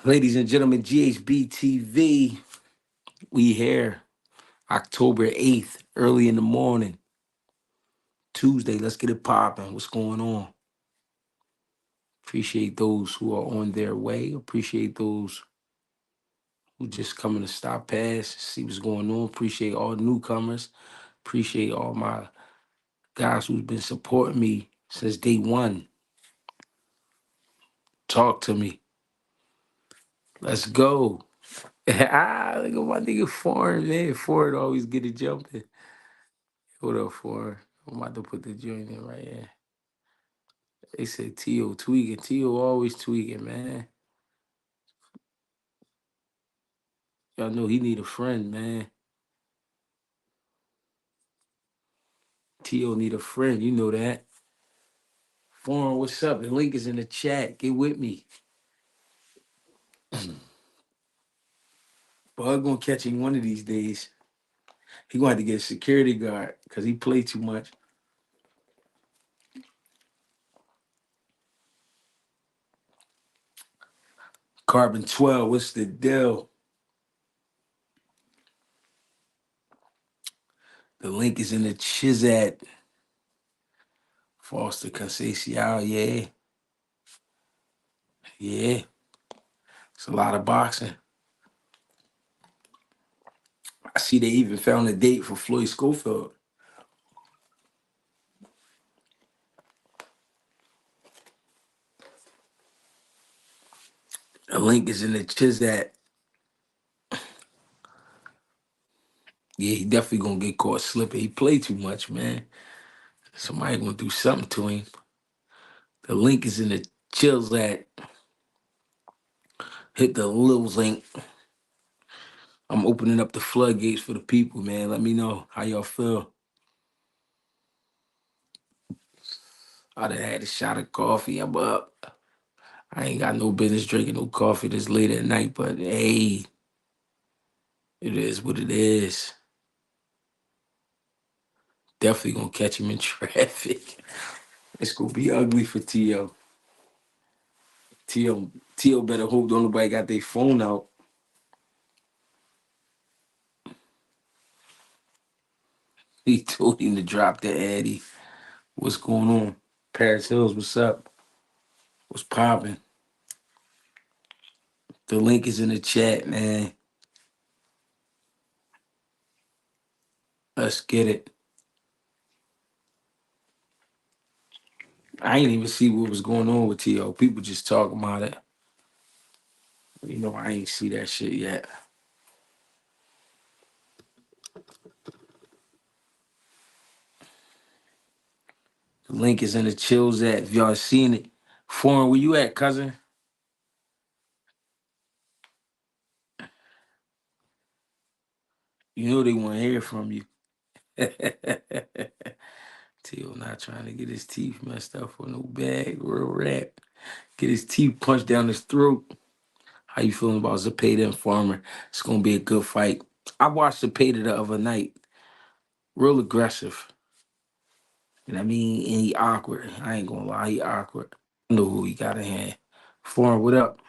Ladies and gentlemen, GHB TV, we here October 8th, early in the morning, Tuesday. Let's get it popping. What's going on? Appreciate those who are on their way. Appreciate those who just coming to stop past, see what's going on. Appreciate all newcomers. Appreciate all my guys who's been supporting me since day one. Talk to me. Let's go. Look at my nigga Foreign, man. Foreign always get it jumping. What up, Foreign? I'm about to put the joint in right here. They said T.O. tweaking. T.O. always tweaking, man. Y'all know he need a friend, man. T.O. need a friend. You know that. Foreign, what's up? The link is in the chat. Get with me. Bug gonna catch him one of these days. He gonna have to get a security guard because he play too much. Carbon 12, what's the deal? The link is in the Chizat. Foster Conceição, yeah. Yeah. It's a lot of boxing. I see they even found a date for Floyd Schofield. The link is in the Chizat. Yeah, he definitely gonna get caught slipping. He played too much, man. Somebody gonna do something to him. The link is in the Chizat. Hit the little link. I'm opening up the floodgates for the people, man. Let me know how y'all feel. I done had a shot of coffee. I'm up. I ain't got no business drinking no coffee this late at night, but hey, it is what it is. Definitely gonna catch him in traffic. It's gonna be ugly for T.O. T.O. better hope don't nobody got their phone out. He told him to drop the Addy. What's going on? Paris Hills, what's up? What's popping? The link is in the chat, man. Let's get it. I ain't even see what was going on with T.O. People just talking about it. You know, I ain't see that shit yet. The link is in the chills at. If y'all seen it. Foreign, where you at, cousin? You know they want to hear from you. T.O. not trying to get his teeth messed up for no bag, real rap. Get his teeth punched down his throat. How you feeling about Zepeda and Farmer? It's gonna be a good fight. I watched Zepeda the other night. Real aggressive. And I mean, and he awkward. I ain't gonna lie, he awkward. I know who he got in hand. Foreign, what up?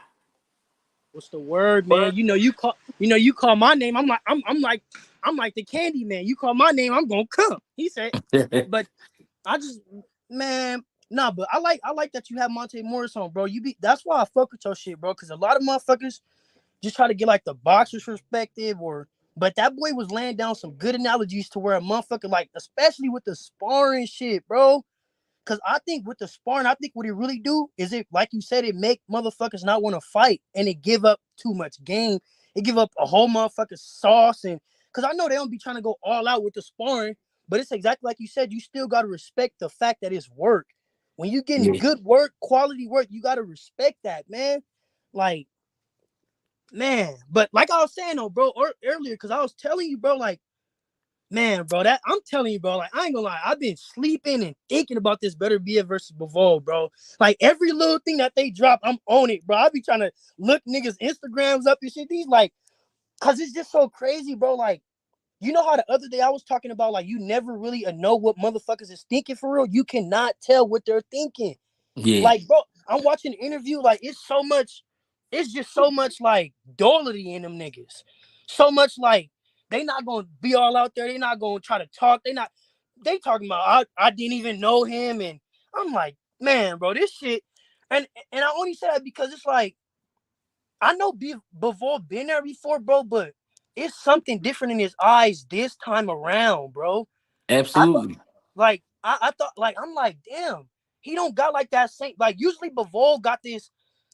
What's the word, man? You call my name. I'm like the candy man. You call my name, I'm gonna come. He said, but I just, man, nah, but I like that you have Monte Morris on, bro. That's why I fuck with your shit, bro. Cause a lot of motherfuckers just try to get like the boxer's perspective but that boy was laying down some good analogies to where a motherfucker, like, especially with the sparring shit, bro. Cause I think with the sparring, I think what it really do is it, like you said, it make motherfuckers not want to fight, and it give up too much game. It give up a whole motherfucking sauce, and cause I know they don't be trying to go all out with the sparring, but it's exactly like you said. You still gotta respect the fact that it's work. When you getting Yeah. good work, quality work, you gotta respect that, man. Like, man, but like I was saying though, bro, earlier, cause I was telling you, bro, like, man, bro, that I'm telling you, bro, like, I ain't gonna lie, I've been sleeping and thinking about this Beterbiev versus Bivol, bro. Like, every little thing that they drop, I'm on it, bro. I be trying to look niggas' Instagrams up and shit. These, like, cause it's just so crazy, bro. Like, you know how the other day I was talking about, like, you never really know what motherfuckers is thinking for real. You cannot tell what they're thinking. Yeah. Like, bro, I'm watching the interview, like it's just so much like dolity in them niggas. So much like they not gonna be all out there. They not gonna try to talk. They talking about I didn't even know him, and I'm like, man, bro, this shit. And I only say that because it's like I know Bivol been there before, bro, but it's something different in his eyes this time around, bro. I thought Absolutely. I thought like I'm like, damn, he don't got like that same like usually Bivol got this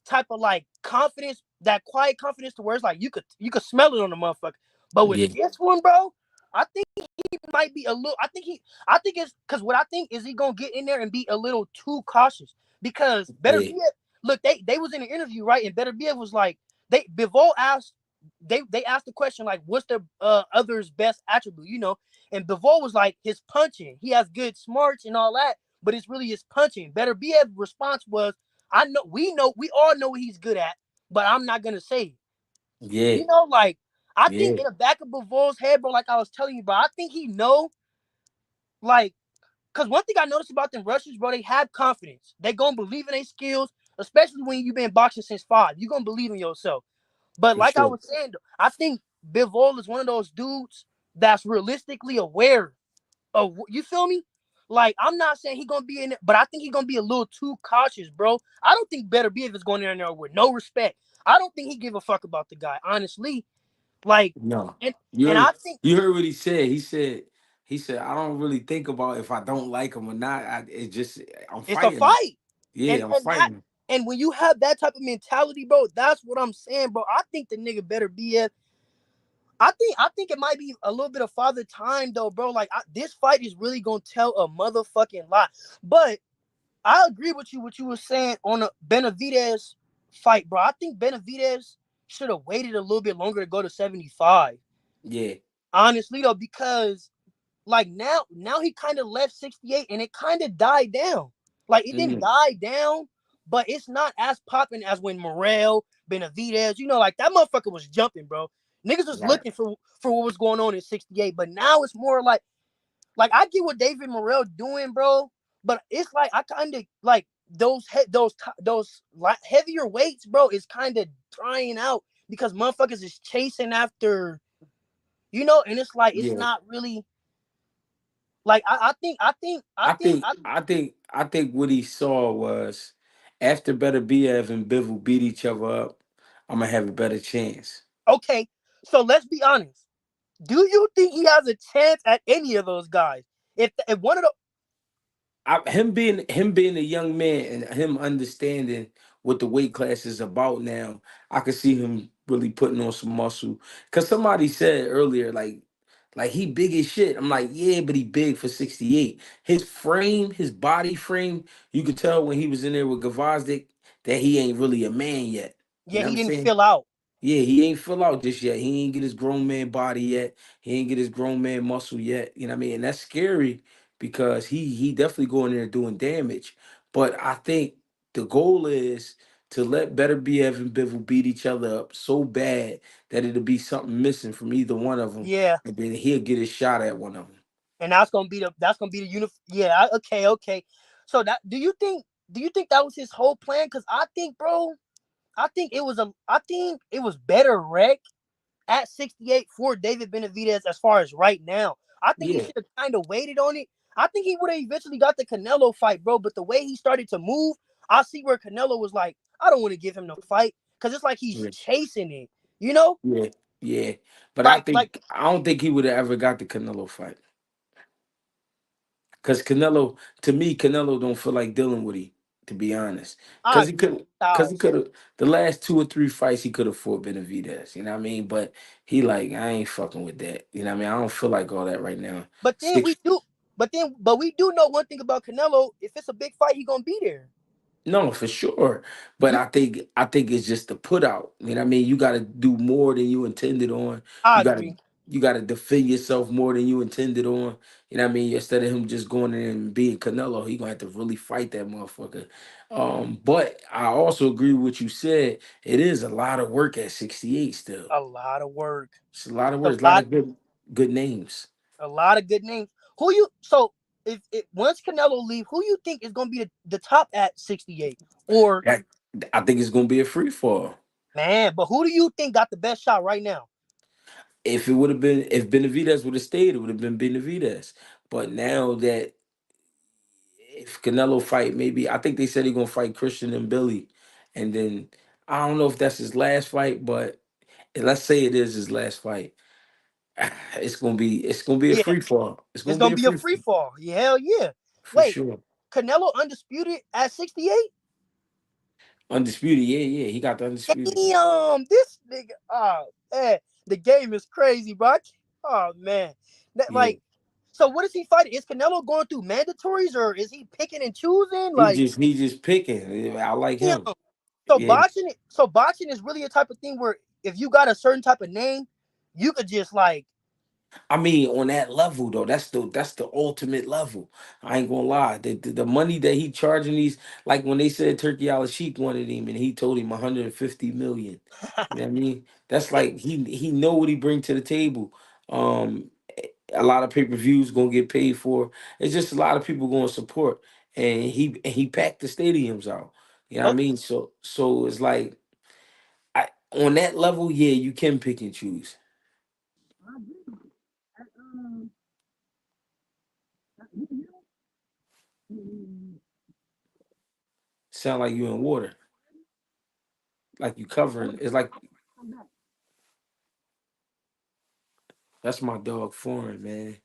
type of like confidence, that quiet confidence to where it's like you could smell it on the motherfucker. But with Yeah. this one, bro, I think he might be a little I think it's because what I think is he gonna get in there and be a little too cautious because Yeah. Beterbiev, look, they was in an interview, right? And Beterbiev was like Bivol asked they asked the question like what's the other's best attribute, you know? And Bivol was like his punching. He has good smarts and all that, but it's really his punching. Beterbiev's response was, we all know what he's good at, but I'm not gonna say it. Yeah. You know, like I think Yeah. in the back of Bivol's head, bro, like I was telling you, bro, I think he know, like, cause one thing I noticed about them Russians, bro, they have confidence. They gonna believe in their skills, especially when you've been boxing since 5. You gonna believe in yourself. But For like I sure. was saying, I think Bivol is one of those dudes that's realistically aware. Oh, you feel me? Like I'm not saying he gonna be in it, but I think he gonna be a little too cautious, bro. I don't think Beterbiev is going in there with no respect. I don't think he give a fuck about the guy, honestly. Like, No. and You and heard I think you heard what he said. He said I don't really think about if I don't like him or not. It's just I'm it's a fighting him. fight, Yeah, I'm and that fighting him. and when you have that type of mentality, bro, that's what I'm saying, bro. I think the nigga Beterbiev. I think it might be a little bit of father time though, bro. Like this fight is really gonna tell a motherfucking lot, but I agree with you what you were saying on the Benavidez fight, bro. I think Benavidez should have waited a little bit longer to go to 75. Yeah. Honestly though, because like now he kind of left 68 and it kind of died down. Like it didn't Mm-hmm. die down, but it's not as popping as when Morel, Benavidez, like that motherfucker was jumping, bro. Niggas was Right. looking for what was going on in 68, but now it's more like I get what David Morrell doing, bro, but it's like I kind of like those heavier weights, bro, is kind of drying out because motherfuckers is chasing after, and it's like it's Yeah. not really like I think I think what he saw was after Beterbiev and Bivol beat each other up, I'm gonna have a better chance. okay. So let's be honest. Do you think he has a chance at any of those guys? If one of the Him being a young man and him understanding what the weight class is about now, I could see him really putting on some muscle. Cause somebody said earlier, like he big as shit. I'm like, yeah, but he big for 68. His frame, his body frame, you could tell when he was in there with Gavazdik that he ain't really a man yet. You yeah, know what he I'm didn't saying? fill out. Yeah, he ain't fill out just yet. He ain't get his grown man body yet. He ain't get his grown man muscle yet. You know what I mean? And that's scary because he definitely going there doing damage. But I think the goal is to let Beterbiev and Bivol beat each other up so bad that it'll be something missing from either one of them, Yeah, and then he'll get his shot at one of them. and that's gonna be the Yeah, okay, okay. So that do you think that was his whole plan? Because I think, bro, I think it was better wreck at 68 for David Benavidez as far as right now. I think he Yeah, should have kind of waited on it. I think he would have eventually got the Canelo fight, bro. But the way he started to move, I see where Canelo was like, I don't want to give him the fight because it's like he's yeah, chasing it, you know? yeah, yeah. But Like I don't think he would have ever got the Canelo fight. Cause Canelo, to me, Canelo don't feel like dealing with him, to be honest. I Cause he agree could, cause he 1,000. could have the last 2 or 3 fights he could have fought Benavidez. You know what I mean? But he like, I ain't fucking with that. You know what I mean? I don't feel like all that right now. But then we Six. do, but we do know one thing about Canelo. If it's a big fight, he gonna be there. No, for sure. But You, I think it's just the put out. You know what I mean? You gotta do more than you intended on. I You gotta agree. you gotta defend yourself more than you intended on. You know what I mean? Instead of him just going in and being Canelo, he gonna have to really fight that motherfucker. But I also agree with what you said. It is a lot of work at 68 still. A lot of work. It's a lot of A work, it's a lot lot, of good names. a lot of good names. Who you so? if once Canelo leave, who you think is gonna be the top at 68? Or That- I think it's gonna be a free fall. man, but who do you think got the best shot right now? If it would have been, if Benavidez would have stayed, it would have been Benavidez. But now that if Canelo fight, maybe I think they said he's gonna fight Christian and Billy, and then I don't know if that's his last fight, but let's say it is his last fight. It's gonna be a Yeah, free fall. It's it's gonna be gonna a be a free free fall fall. Yeah, hell yeah. for Wait, sure. Canelo undisputed at 68? Undisputed, yeah, yeah. He got the undisputed. Damn, this nigga. Oh man, the game is crazy, bro. Oh man, Yeah, like, so what is he fighting? Is Canelo going through mandatories or is he picking and choosing? he Like, just he just picking. I like damn. him. So Yeah, boxing is really a type of thing where if you got a certain type of name, you could just like, I mean, on that level though, that's the ultimate level. I ain't gonna lie. The money that he charging these, like when they said Turkey Al Sheik wanted him and he told him 150 million. You know what I mean? That's like he know what he bring to the table. A lot of pay-per-views gonna get paid for. It's just a lot of people gonna support. And he packed the stadiums out. You know what I oh, mean? So it's like on that level, yeah, you can pick and choose. Sound like you in water. Like you covering. It's like that's my dog foreign, man.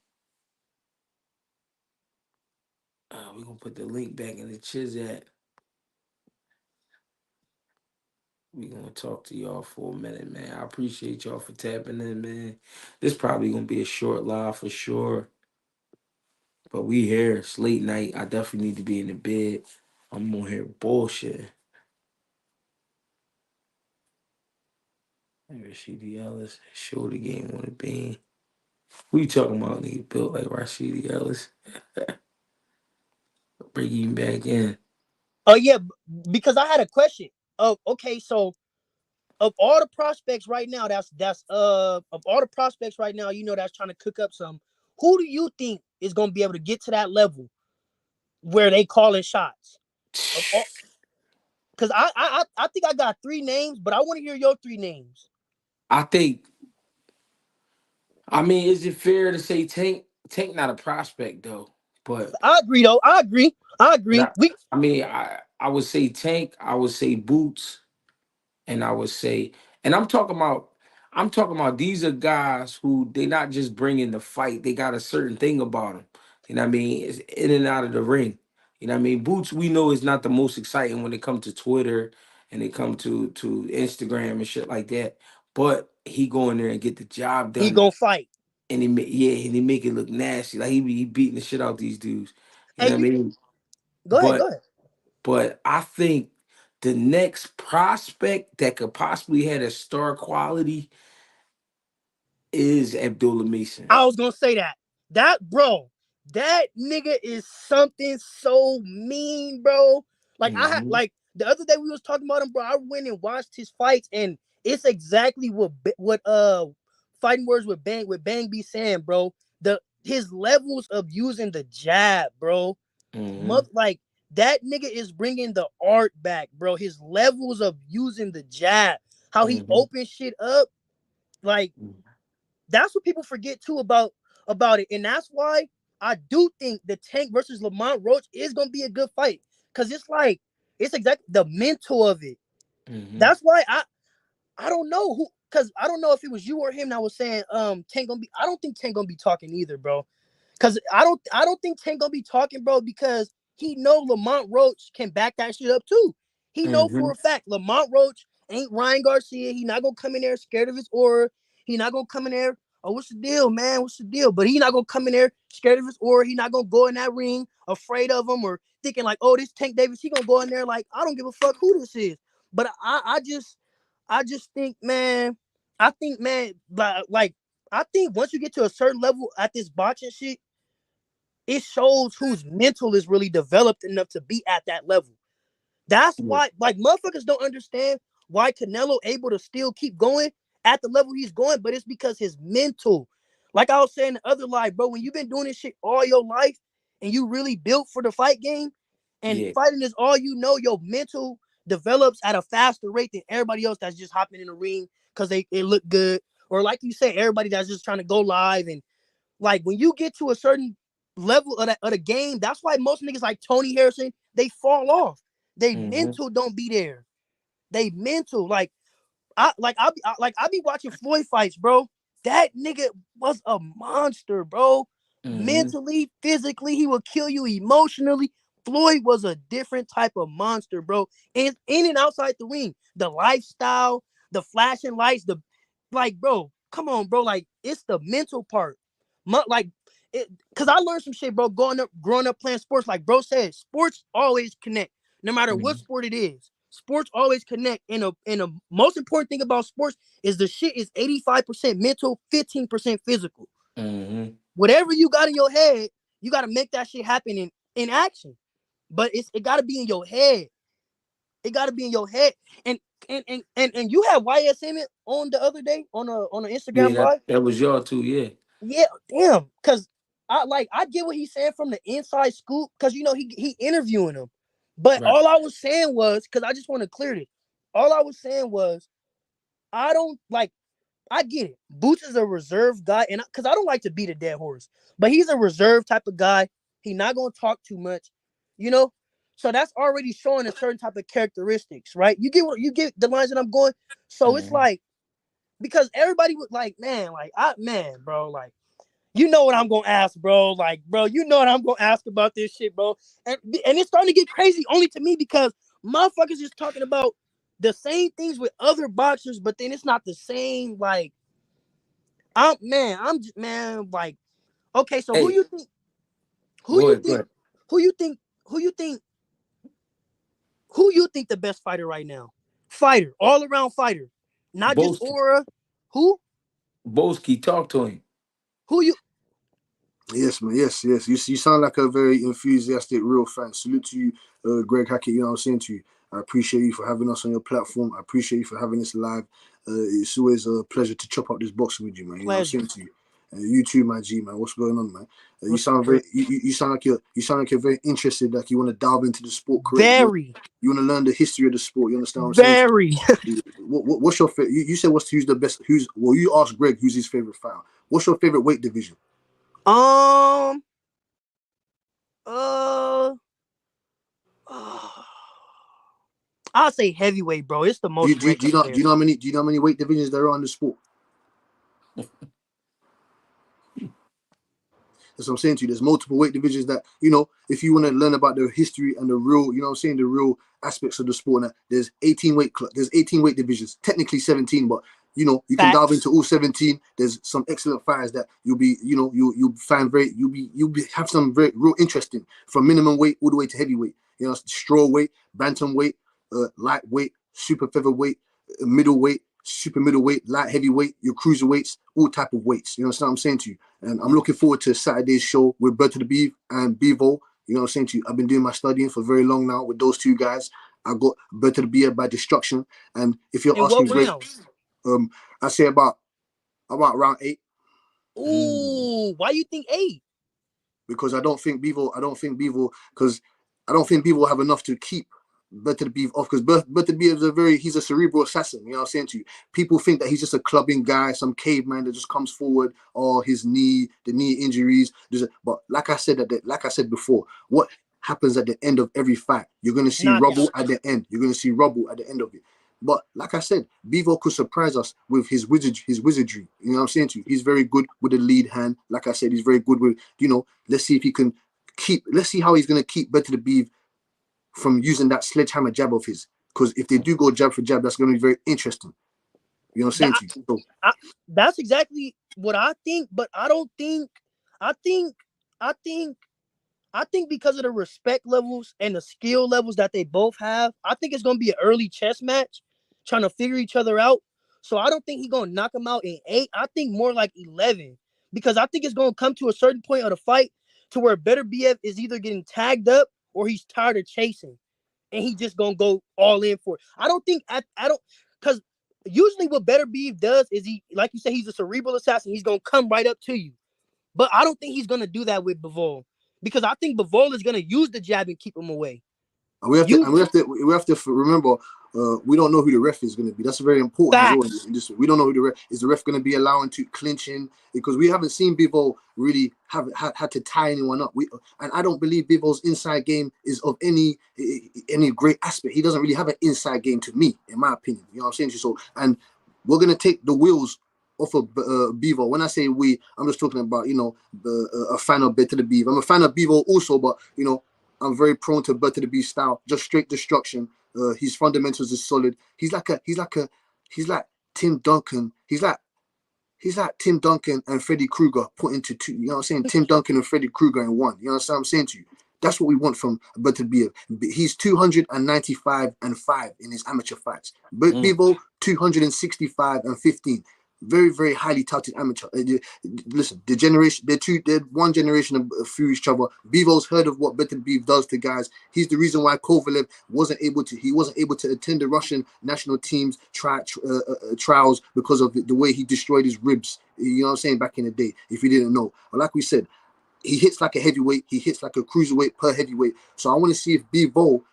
We're gonna put the link back in the Chizat. We gonna talk to y'all for a minute, man. I appreciate y'all for tapping in, man. This probably gonna be a short live for sure. But we here. It's late night. I definitely need to be in the bed. I'm on here bullshit. Rashidi Ellis. Show the game on the bean. Who you talking about, nigga? Built like Rashidi Ellis. Bring him back in. oh yeah, because I had a question. Oh, okay, so of all the prospects right now, that's of all the prospects right now, that's trying to cook up some. Who do you think is gonna be able to get to that level where they calling shots? Of all, because I think I got three names, but I want to hear your three names. I think I mean, is it fair to say Tank? Tank not a prospect though, but I agree though. I agree. I but agree. We I mean, I would say Tank. I would say Boots, and I would say, and I'm talking about these are guys who they not just bringing the fight. They got a certain thing about them. You know what I mean? It's in and out of the ring. You know what I mean? Boots, we know is not the most exciting when it comes to Twitter and they come to Instagram and shit like that. But he go in there and get the job he done gonna fight. and and he make it look nasty. Like he beating the shit out these dudes. You Hey, know what I mean? go ahead. Go But ahead. but I think the next prospect that could possibly have a star quality is Abdullah Mason. I was gonna say that. That bro, that nigga is something so mean, bro. Like I had Hmm. like the other day we was talking about him, bro. I went and watched his fights, and it's exactly what fighting words with Bang be saying, bro. The his levels of using the jab, bro. Hmm. Like that nigga is bringing the art back, bro. His levels of using the jab, how he Hmm. opens shit up, like that's what people forget too about it, and that's why I do think the Tank versus Lamont Roach is gonna be a good fight because it's like it's exactly the mental of it. Hmm. That's why I don't know who because I don't know if it was you or him that was saying Tank gonna be. I don't think Tank gonna be talking either, bro. Because I don't think Tank gonna be talking, bro, because he know Lamont Roach can back that shit up too. He know Hmm. for a fact Lamont Roach ain't Ryan Garcia. He not gonna come in there scared of his aura. He not gonna come in there. Oh, what's the deal, man? What's the deal? But he not gonna come in there scared of his aura. He not gonna go in that ring afraid of him or thinking like, oh, this Tank Davis. He gonna go in there like I don't give a fuck who this is. But I just think, man. I think, man, like I think once you get to a certain level at this boxing shit, it shows whose mental is really developed enough to be at that level. That's why, like, motherfuckers don't understand why Canelo able to still keep going at the level he's going, but it's because his mental. Like I was saying the other life, bro, when you've been doing this shit all your life, and you really built for the fight game, and Yeah. fighting is all you know, your mental develops at a faster rate than everybody else that's just hopping in the ring because they look good. Or like you said, everybody that's just trying to go live. And like when you get to a certain level of the game, that's why most niggas like Tony Harrison, they fall off. They Mm-hmm. mental don't be there. They mental. I be watching Floyd fights, bro. That nigga was a monster, bro. Mm-hmm. Mentally, physically, he will kill you emotionally. Floyd was a different type of monster, bro. And in and outside the ring, the lifestyle, the flashing lights, bro, come on, bro. Like, it's the mental part. Cause I learned some shit, bro, growing up playing sports. Like bro said, sports always connect, no matter what Mm-hmm. sport it is. Sports always connect. And a most important thing about sports is the shit is 85% mental, 15% physical. Mm-hmm. Whatever you got in your head, you got to make that shit happen in action. But it got to be in your head. It got to be in your head. And you had YSM on the other day on an Yeah, Instagram that live. that was y'all too. Yeah. Yeah, damn. Cause I get what he's saying from the inside scoop, cause he interviewing him. But Right. all I was saying was, cause I just want to clear this. All I was saying was, I don't like. I get it. Boots is a reserved guy, and cause I don't like to beat a dead horse, but he's a reserved type of guy. He not gonna talk too much, you know. So that's already showing a certain type of characteristics, right? You get the lines that I'm going. So it's Mm-hmm. like, because everybody would like, bro, like, you know what I'm gonna ask, bro. Like, bro, you know what I'm gonna ask about this shit, bro. And it's starting to get crazy only to me because motherfuckers is talking about the same things with other boxers, but then it's not the same. Like, I'm just, man, like, okay, so Hey, who go you ahead. Go think, ahead. who you think, who you think, who you think the best fighter right now? Fighter, all around fighter, not just Boski. aura. Who? Boski, talk to him. Who you? Yes, man. Yes, yes. You sound like a very enthusiastic, real fan. Salute to you, Greg Hackett. You know what I'm saying to you. I appreciate you for having us on your platform. I appreciate you for having this live. It's always a pleasure to chop up this boxing with you, man. You know what I'm Pleasure. saying to you. You too, my G, man. What's going on, man? You What's up, sound bro? very. You sound like you're very interested. Like you want to delve into the sport. Correct. Very, You want to learn the history of the sport. You understand what I'm saying to very. you? What's your favorite? You said who's the best? You asked Greg who's his favorite fighter. What's your favorite weight division? Um. Uh. I'll say heavyweight, bro. It's the Do you, most do you, do you wrecking know do there. you know how many weight divisions there are in the sport? That's what I'm saying to you. There's multiple weight divisions that, if you want to learn about the history and the real, you know what I'm saying, the real aspects of the sport. Now, there's 18 weight divisions, technically 17, but you can dive Facts. into all 17. There's some excellent fighters that you'll find have some very real interesting from minimum weight all the way to heavyweight. Straw weight, bantam weight, lightweight, super featherweight, middleweight, super middleweight, light heavyweight, your cruiserweights, all type of weights. You know what I'm saying to you? And I'm looking forward to Saturday's show with Beterbiev and Bivol. You know what I'm saying to you? I've been doing my studying for very long now with those two guys. I got Beterbiev by destruction. And if you're In asking what me, Greg, rounds? I say about round 8, Mm. Ooh, why you think 8? because I don't think Bivol have enough to keep Beterbiev off, because Beterbiev he's a cerebral assassin. You know what I'm saying to you? People think that he's just a clubbing guy, some caveman that just comes forward, or the knee injuries. But like I said before, what happens at the end of every fight? You're gonna see rubble Knockout. at the end. You're gonna see rubble at the end of it. But like I said, Bivol could surprise us with his wizardry. You know what I'm saying to you? He's very good with the lead hand. Like I said, he's very good with, let's see if he can let's see how he's gonna keep Beterbiev from using that sledgehammer jab of his. Because if they do go jab for jab, that's going to be very interesting. You know what I'm saying That, to you? So, I, that's exactly what I think, but I don't think. I think. I think. I think because of the respect levels and the skill levels that they both have, I think it's gonna be an early chess match, trying to figure each other out. So I don't think he's gonna knock him out in 8. I think more like 11, because I think it's gonna come to a certain point of the fight to where Beterbiev is either getting tagged up or he's tired of chasing, and he just gonna go all in for it. I don't, because usually what Beterbiev does is he, like you said, he's a cerebral assassin. He's gonna come right up to you, but I don't think he's gonna do that with Bivol. because I think Bivol is gonna use the jab and keep him away. And we have to remember, we don't know who the ref is going to be. That's very important as well. We don't know who the ref is. The ref going to be allowing to clinching, because we haven't seen Bivol really had to tie anyone up. And I don't believe Bivol's inside game is of any great aspect. He doesn't really have an inside game to me, in my opinion. You know what I'm saying? So, and we're going to take the wheels off of Bivol. When I say we, I'm just talking about, a fan of Beterbiev. I'm a fan of Bivol also, but I'm very prone to Beterbiev style, just straight destruction. His fundamentals is solid. He's like Tim Duncan. He's like Tim Duncan and Freddy Krueger put into two. You know what I'm saying? Tim Duncan and Freddy Krueger in one. You know what I'm saying to you? That's what we want from Beterbiev. He's 295 and 5 in his amateur fights. Bivol 265 and 15. Very, very highly touted amateur. Listen, they're one generation through each other. Bivol's heard of what Beterbiev does to guys. He's the reason why Kovalev wasn't able to attend the Russian national team's trials, because of the way he destroyed his ribs. You know what I'm saying? Back in the day, if you didn't know. But like we said, he hits like a heavyweight. He hits like a cruiserweight per heavyweight. So I want to see if Bivol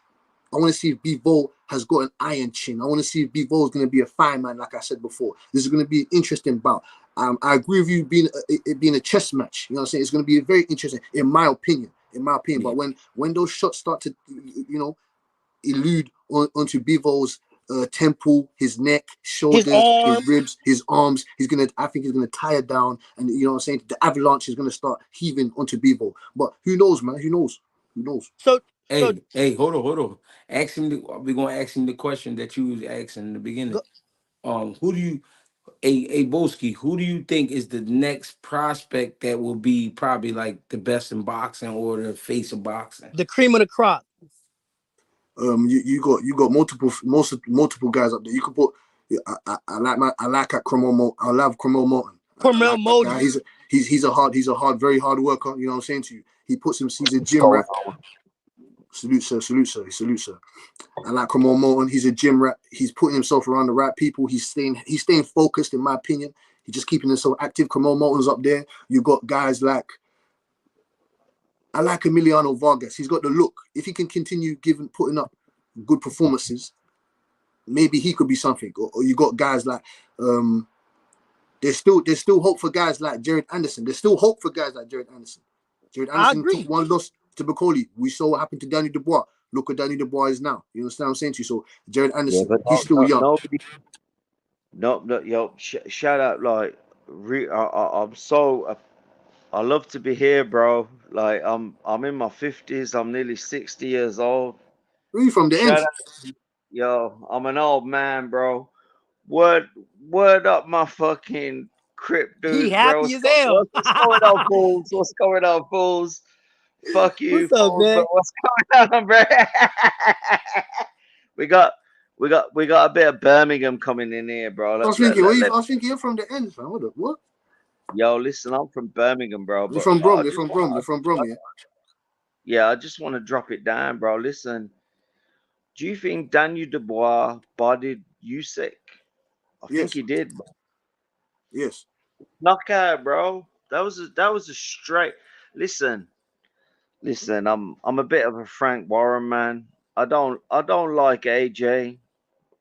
has got an iron chin. I want to see if Bivol is going to be a fireman, like I said before. This is going to be an interesting bout. I agree with you it being a chess match. You know what I'm saying? It's going to be very interesting, in my opinion. Yeah. But when those shots start to, elude onto Bivol's temple, his neck, shoulders, his ribs, his arms, I think he's gonna tire down, and you know what I'm saying, the avalanche is gonna start heaving onto Bivol. But who knows, man? Who knows? So Hey, hold on. We're gonna ask him the question that you was asking in the beginning. Who do you, Boski, who do you think is the next prospect that will be probably like the best in boxing or the face of boxing? The cream of the crop. You got multiple guys up there. You could put. I like Cromwell. I love Cromwell Morton. Cromwell Morton. He's a very hard worker. You know what I'm saying to you. He's a gym rat. Salute sir. I like Cromwell Morton. He's a gym rat. He's putting himself around the right people. He's staying focused, in my opinion. He's just keeping himself active. Cromwell Morton's up there. You got guys like. I like Emiliano Vargas. He's got the look. If he can continue putting up good performances, maybe he could be something. Or you got guys like there's still hope for guys like Jared Anderson. There's still hope for guys like Jared Anderson. Jared Anderson took one loss to Bacoli. We saw what happened to Danny Dubois. Look what Danny Dubois is now. You understand what I'm saying to you? So Jared Anderson, he's still young. Shout out, like, I'm so. I love to be here, bro. Like, I'm in my 50s. I'm nearly 60 years old. Where are you from? The end? Yo, I'm an old man, bro. Word up, my fucking crip dude, he happy bro. As hell. What's going on, fools? What's going on, fools? Fuck you, what's up, fools, man? Bro. What's going on, bro? we got a bit of Birmingham coming in here, bro. I was thinking you're from the end, man. What? Yo, listen, I'm from Birmingham, bro. You're from Brom. You're from Brom, yeah. Yeah, I just want to drop it down, bro. Listen, do you think Daniel Dubois bodied Usyk? I think he did, bro. Yes. Knockout, bro. That was a straight. Listen. I'm a bit of a Frank Warren man. I don't like AJ.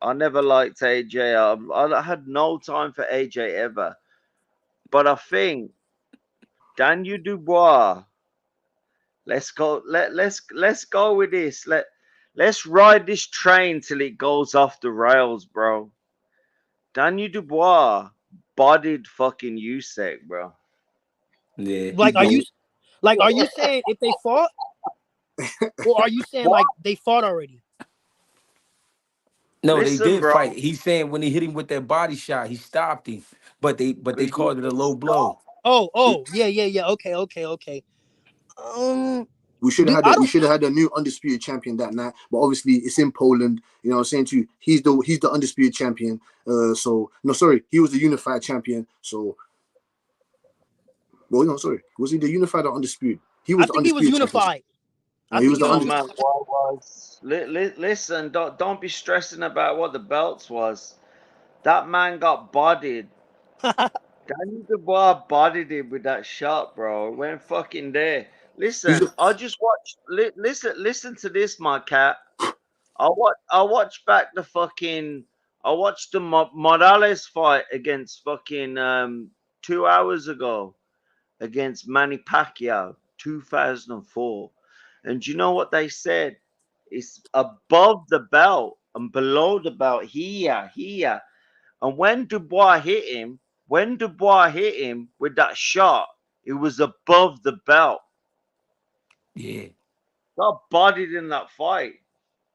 I never liked AJ. I had no time for AJ ever. But I think Daniel Dubois. Let's go. Let's go with this. Let's ride this train till it goes off the rails, bro. Daniel Dubois bodied fucking Usyk, bro. Yeah. Are you saying if they fought, or are you saying like they fought already? No, they did fight. He's saying when he hit him with that body shot, he stopped him, but they called it a low blow. Oh, yeah. Okay. We should have had a new undisputed champion that night, but obviously it's in Poland. You know what I'm saying to you? He's the undisputed champion. He was the unified champion. So, was he the unified or undisputed? He was. I think he was unified. He was the undisputed. Listen, don't be stressing about what the belts was. That man got bodied. Daniel Dubois bodied him with that shot, bro. It went fucking there. Listen, I just watched. Listen to this, my cat. I watched back the fucking. I watched the Morales fight against fucking 2 hours ago against Manny Pacquiao, 2004. And you know what they said? It's above the belt and below the belt here. And when Dubois hit him with that shot, it was above the belt. Yeah. Got bodied in that fight.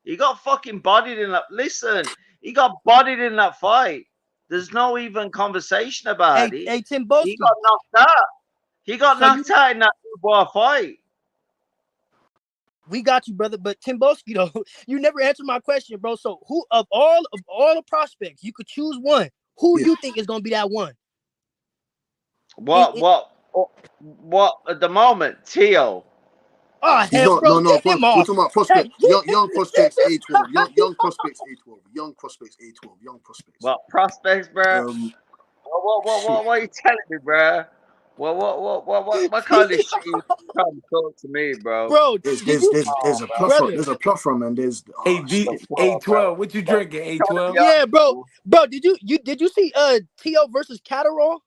He got fucking bodied in that. Listen, he got bodied in that fight. There's no even conversation about it. Hey, Tim Boski. He got knocked out. He got knocked out in that Dubois fight. We got you, brother. But Tim Boski, though, you never answered my question, bro. So, who of all the prospects, you could choose one. Who you think is gonna be that one? What at the moment, Tio? Oh hell, bro! No. We're talking about prospects. Young prospects A12. Young prospects A12. Young prospects A12. Young prospects. What prospects, bro? What are you telling me, bro? What kind of shit you trying to talk to me, bro? Bro, there's a plethora, man. There's A12. What you drinking? A12. Yeah, bro. Did you see Tio versus Catterall?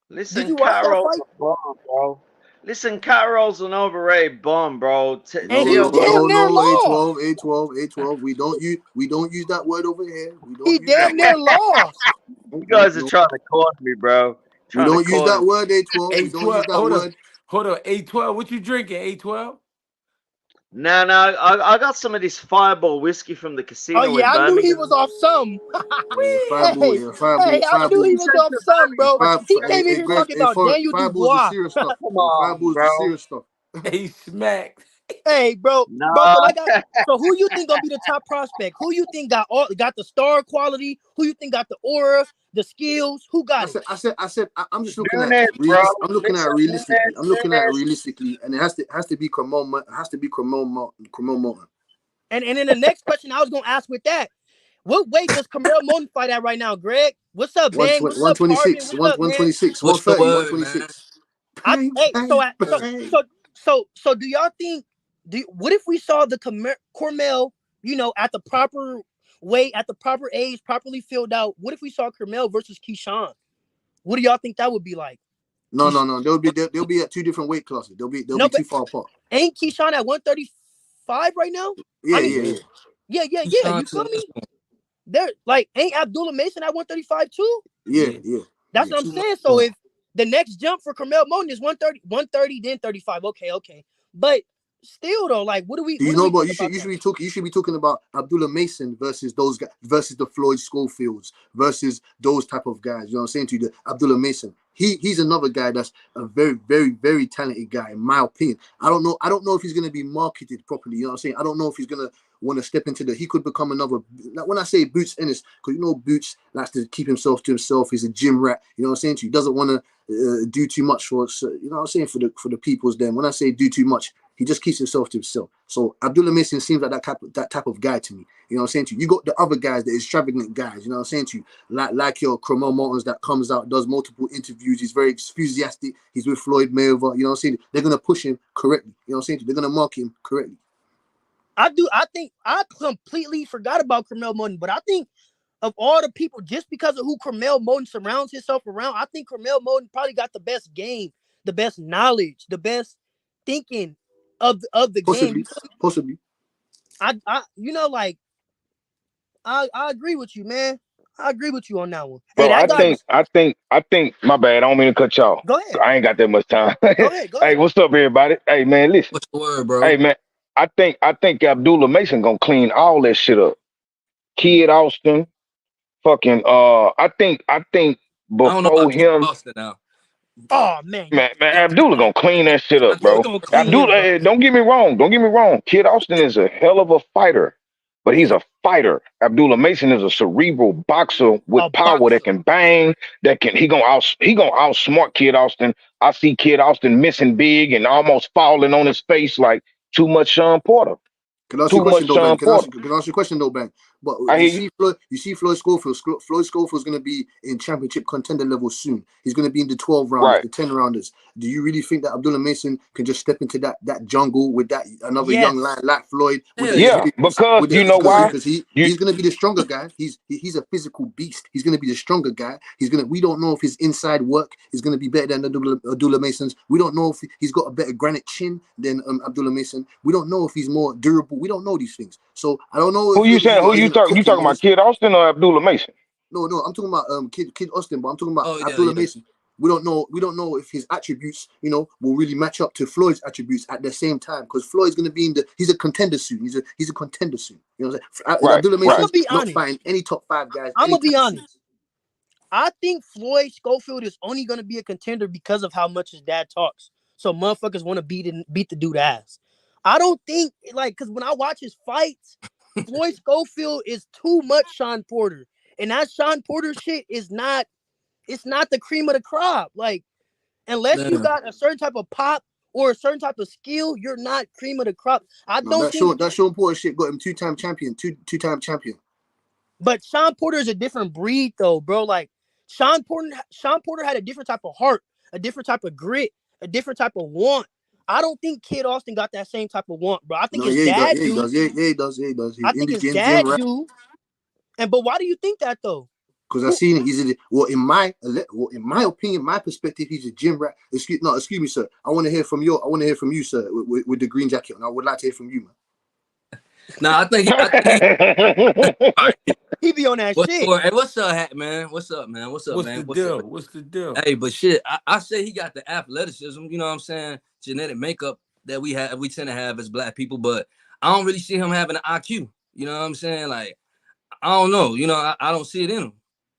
Listen, Catterall's a bomb, bro. Listen, Catterall's an overrated bomb, bro. A12. We don't use that word over here. He damn near lost. You guys are trying to corner me, bro. We don't use that word, A12. We don't use that word. Hold on, A12. What you drinking, A12? No, I got some of this Fireball whiskey from the casino. Oh yeah, I knew he was off some. I knew he was off some, bro. He came in here talking about Daniel Dubois. Come on, bro. Serious stuff. He smacked. Hey, bro. So who you think gonna be the top prospect? Who you think got the star quality? Who you think got the aura, the skills? Who got it? I said. I'm just looking at. I'm looking at realistically, and it has to be Cremel. It has to be Cremel Moulton. And in the next question, I was gonna ask with that. What weight does Cremel Moulton fight at right now, Greg? What's up, Bang? 126. 126. 126. So do y'all think? What if we saw the Cremel, at the proper weight, at the proper age, properly filled out? What if we saw Cremel versus Keyshawn? What do y'all think that would be like? No. They'll be at two different weight classes. They'll be too far apart. Ain't Keyshawn at 135 right now? Yeah. You feel me? They're like, ain't Abdullah Mason at 135 too? Yeah. That's what I'm saying. So if the next jump for Cremel Moulton is 130, then 35. Okay. But still though, like, what do we? But you should be talking about Abdullah Mason versus those guys, versus the Floyd Schofields, versus those type of guys. You know what I'm saying to you? Abdullah Mason, he's another guy that's a very, very, very talented guy, in my opinion. I don't know if he's gonna be marketed properly. You know what I'm saying? I don't know if he's gonna want to step into he could become another. Like when I say Boots Ennis, because Boots likes to keep himself to himself. He's a gym rat. You know what I'm saying to you? He doesn't want to do too much for us. You know what I'm saying, for the people's then. When I say do too much, he just keeps himself to himself. So Abdullah Mason seems like that type of guy to me. You know what I'm saying to you? You got the other guys, the extravagant guys. You know what I'm saying to you? Like your Cremel Moultons that comes out, does multiple interviews. He's very enthusiastic. He's with Floyd Mayweather. You know what I'm saying? They're gonna push him correctly. You know what I'm saying to you? They're gonna market him correctly. I think I completely forgot about Cremel Moulton, but I think of all the people, just because of who Cremel Moulton surrounds himself around, I think Cremel Moulton probably got the best game, the best knowledge, the best thinking of the game. Possibly. I agree with you, man. I agree with you on that one. Bro, I think. My bad. I don't mean to cut y'all. Go ahead. I ain't got that much time. Go ahead. Hey, what's up, everybody? Hey, man, listen. What's the word, bro? Hey, man, I think Abdullah Mason gonna clean all that shit up. Kid Austin, fucking. I think before him. Austin now. Oh man, Abdullah gonna clean that shit up, bro. Abdullah, don't get me wrong. Kid Austin is a hell of a fighter, but he's a fighter. Abdullah Mason is a cerebral boxer with power that can bang. He gonna outsmart Kid Austin. I see Kid Austin missing big and almost falling on his face like too much Sean Porter. Can I ask you a Too question much though, Bang? Sean Porter. Can I ask you a question though, Bang? But I you hear you. see Floyd, Floyd Schofield. Floyd Schofield's going to be in championship contender level soon. He's going to be in the 12 rounders, Right. the 10 rounders. Do you really think that Abdullah Mason can just step into that jungle with that another young lion like Floyd with the Yeah, experience? because you know why? Because You he's going to be the stronger guy. He's a physical beast. He's going to be the stronger guy. We don't know if his inside work is going to be better than Abdullah Mason's. We don't know if he's got a better granite chin than Abdullah Mason. We don't know if he's more durable. We don't know these things. So I don't know who if you saying? Who he's you going to talking? cook You him. talking about Kid Austin or Abdullah Mason? No, I'm talking about Kid Austin, but I'm talking about Oh, Abdullah yeah. Mason. We don't know if his attributes, will really match up to Floyd's attributes at the same time. Because Floyd's going to be he's a contender soon. He's a contender soon. You know what I'm saying? Right, Abdullah right. Mason's be not honest. fighting any top 5 guys. I'm gonna be anytime soon. honest. I think Floyd Schofield is only gonna be a contender because of how much his dad talks. So motherfuckers want to beat the dude ass. I don't think because when I watch his fights, Floyd Schofield is too much Sean Porter, and that Sean Porter shit is not. It's not the cream of the crop. Like, unless you got a certain type of pop or a certain type of skill, you're not cream of the crop. That Sean Porter shit got him two-time champion. But Sean Porter is a different breed, though, bro. Like Sean Porter had a different type of heart, a different type of grit, a different type of want. I don't think Kid Austin got that same type of want, bro. I think his dad he does. Yeah, he does. I think his dad do. But why do you think that though? Because I've seen it. In my opinion, my perspective, he's a gym rat. Excuse me, sir. I want to hear from you, sir, with the green jacket, and I would like to hear from you, man. No, I think he be on that shit. Hey, what's up, Hack, man? What's up, man? What's the deal? Hey, but shit, I say he got the athleticism, you know what I'm saying? Genetic makeup that we tend to have as black people, but I don't really see him having an IQ. You know what I'm saying? Like, I don't know. I don't see it in him.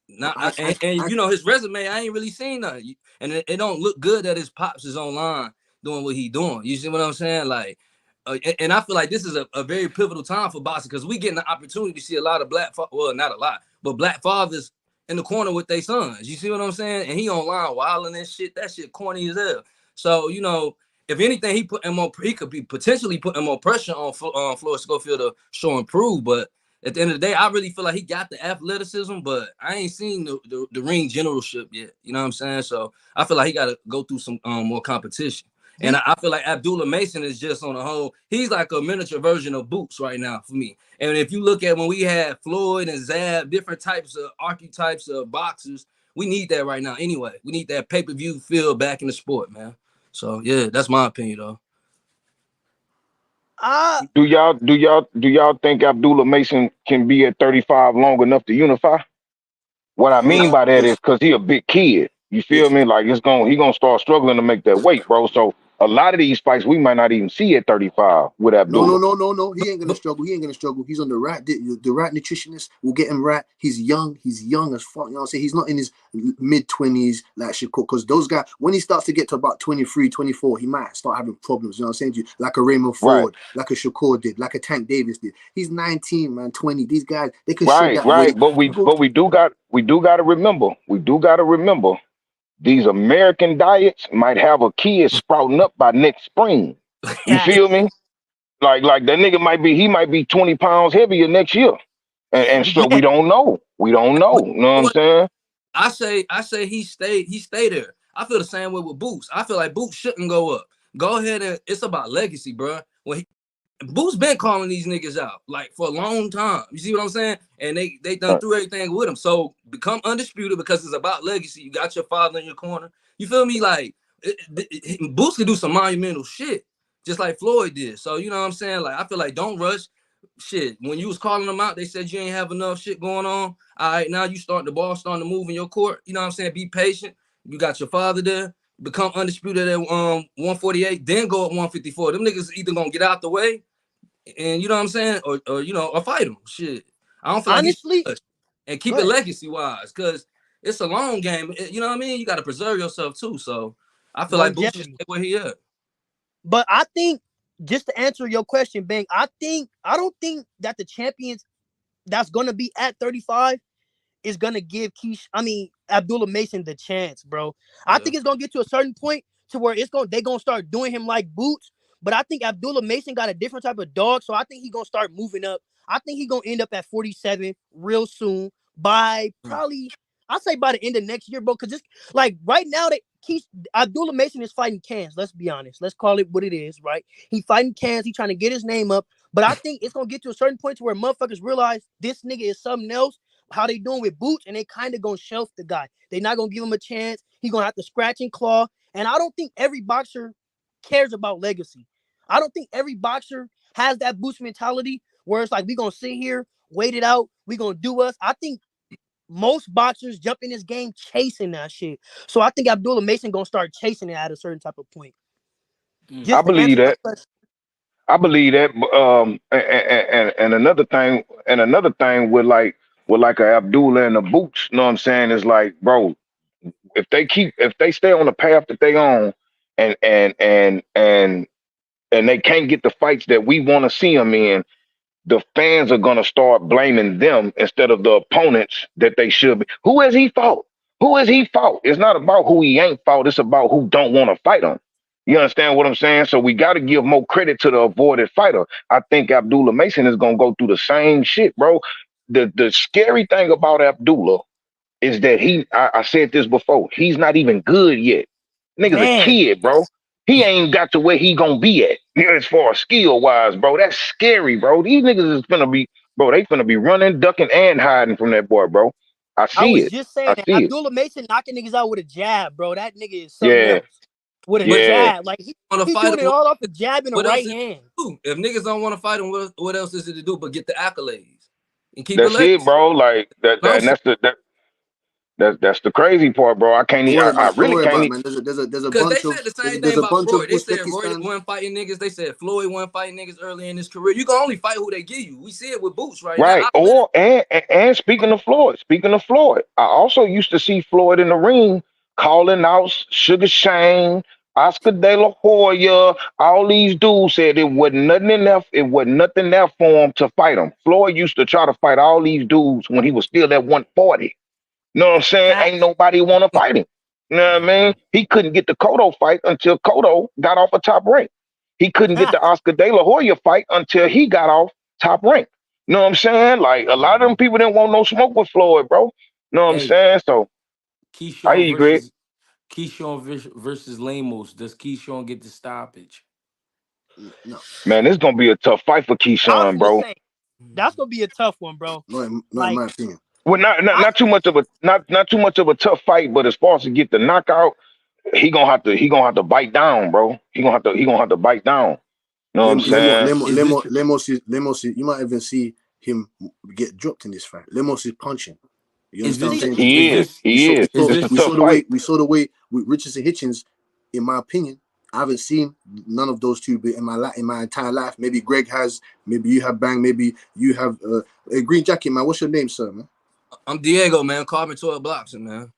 His resume, I ain't really seen nothing. And it don't look good that his pops is online doing what he doing. You see what I'm saying? Like, and I feel like this is a very pivotal time for boxing because we getting the opportunity to see a lot of not a lot, but black fathers in the corner with their sons. You see what I'm saying? And he online wilding and shit. That shit corny as hell. So, if anything, he could be potentially putting more pressure on Floyd Schofield to show and prove, but at the end of the day, I really feel like he got the athleticism, but I ain't seen the ring generalship yet. You know what I'm saying? So I feel like he got to go through some more competition. And I feel like Abdullah Mason is just on the whole. He's like a miniature version of Boots right now for me. And if you look at when we had Floyd and Zab, different types of archetypes of boxers, we need that right now. Anyway, we need that pay-per-view feel back in the sport, man. So yeah, that's my opinion, though. Do y'all think Abdullah Mason can be at 35 long enough to unify? What I mean by that is because he a big kid. You feel me? Like he gonna start struggling to make that weight, bro. So a lot of these fights we might not even see at 35 with Abdullah. No. He ain't gonna struggle. He's on the right nutritionist will get him right. He's young as fuck. You know what I'm saying? He's not in his mid-20s like Shakur. Because those guys, when he starts to get to about 23, 24, he might start having problems. You know what I'm saying? To you? Like a Raymond Ford, like a Shakur did, like a Tank Davis did. He's 19, man, 20. These guys, they can show that weight. But we do got to remember. These American diets might have a kid sprouting up by next spring. You feel me? Like that nigga might be 20 pounds heavier next year. And so we don't know. You know what I'm saying? I say he stay there. I feel the same way with Boots. I feel like Boots shouldn't go up. Go ahead, and it's about legacy, bro. Boots been calling these niggas out like for a long time. You see what I'm saying? And they done through everything with him. So become undisputed because it's about legacy. You got your father in your corner. You feel me? Like Boots can do some monumental shit, just like Floyd did. So you know what I'm saying? Like I feel like don't rush. Shit, when you was calling them out, they said you ain't have enough shit going on. All right, now the ball starting to move in your court. You know what I'm saying? Be patient. You got your father there. Become undisputed at 148, then go at 154. Them niggas either gonna get out the way. And you know what I'm saying, or fight him. Shit, I don't feel honestly, like and keep it legacy wise, because it's a long game. You know what I mean? You got to preserve yourself too. So I feel like Boots should stay where he is. But I think, just to answer your question, Bang, I don't think that the champions that's gonna be at 35 is gonna give Abdullah Mason the chance, bro. I think it's gonna get to a certain point to where they're gonna start doing him like Boots. But I think Abdullah Mason got a different type of dog, so I think he's gonna start moving up. I think he's gonna end up at 47 real soon by probably, I'll say by the end of next year, bro. Because just like right now, Abdullah Mason is fighting cans. Let's be honest. Let's call it what it is, right? He fighting cans. He trying to get his name up. But I think it's gonna get to a certain point to where motherfuckers realize this nigga is something else. How they doing with Boots, and they kind of gonna shelf the guy. They not gonna give him a chance. He gonna have to scratch and claw. And I don't think every boxer cares about legacy. I don't think every boxer has that Boots mentality where it's like we gonna sit here, wait it out, we gonna do us. I think most boxers jump in this game chasing that shit. So I think Abdullah Mason gonna start chasing it at a certain type of point. I believe that. I believe that. And another thing with like a Abdullah and the Boots, you know what I'm saying, is like, bro, if they stay on the path that they on, and they can't get the fights that we want to see them in, the fans are gonna start blaming them instead of the opponents that they should be. Who has he fought? Who has he fought? It's not about who he ain't fought. It's about who don't want to fight him. You understand what I'm saying? So we got to give more credit to the avoided fighter. I think Abdullah Mason is gonna go through the same shit, bro. The scary thing about Abdullah is that I said this before, he's not even good yet. Nigga's a kid, bro. He ain't got to where he gonna be at, as far as skill wise, bro. That's scary, bro. These niggas is finna be, bro. They finna be running, ducking, and hiding from that boy, bro. I was just saying that Abdullah Mason knocking niggas out with a jab, bro. That nigga is something else. With a jab, like he's doing it all off the jab in the right hand. If niggas don't want to fight him, what else is it to do but get the accolades and keep that's it, bro. Like that, and that's the crazy part, bro. I can't even. I really can't. Man. There's a bunch they said the same thing about Floyd. They said Roy wasn't fighting niggas. They said Floyd wasn't fighting niggas early in his career. You can only fight who they give you. We see it with Boots right now. Right. And speaking of Floyd, I also used to see Floyd in the ring calling out Sugar Shane, Oscar De La Hoya. All these dudes said it wasn't nothing enough. It wasn't nothing there for him to fight him. Floyd used to try to fight all these dudes when he was still at 140. You know what I'm saying? Ain't nobody want to fight him. You know what I mean? He couldn't get the Cotto fight until Cotto got off a top rank. He couldn't get the Oscar De La Hoya fight until he got off top rank. You know what I'm saying? Like, a lot of them people didn't want no smoke with Floyd, bro. You know what I'm saying? So, Keyshawn versus Lemos. Does Keyshawn get the stoppage? No. Man, this is going to be a tough fight for Keyshawn, bro. That's going to be a tough one, bro. Not in my opinion. Well, not too much of a tough fight, but as far as to get the knockout, he gonna have to bite down, bro. He gonna have to bite down. You know what I'm saying? Lemos, you might even see him get dropped in this fight. Lemos is punching. You understand what I'm saying? He is. We saw the way with Richardson Hitchens. In my opinion, I haven't seen none of those two in my entire life. Maybe Greg has. Maybe you have Bang. Maybe you have a Green Jacket, man. What's your name, sir, man? I'm Diego, man. Carbon 12 blocks, man.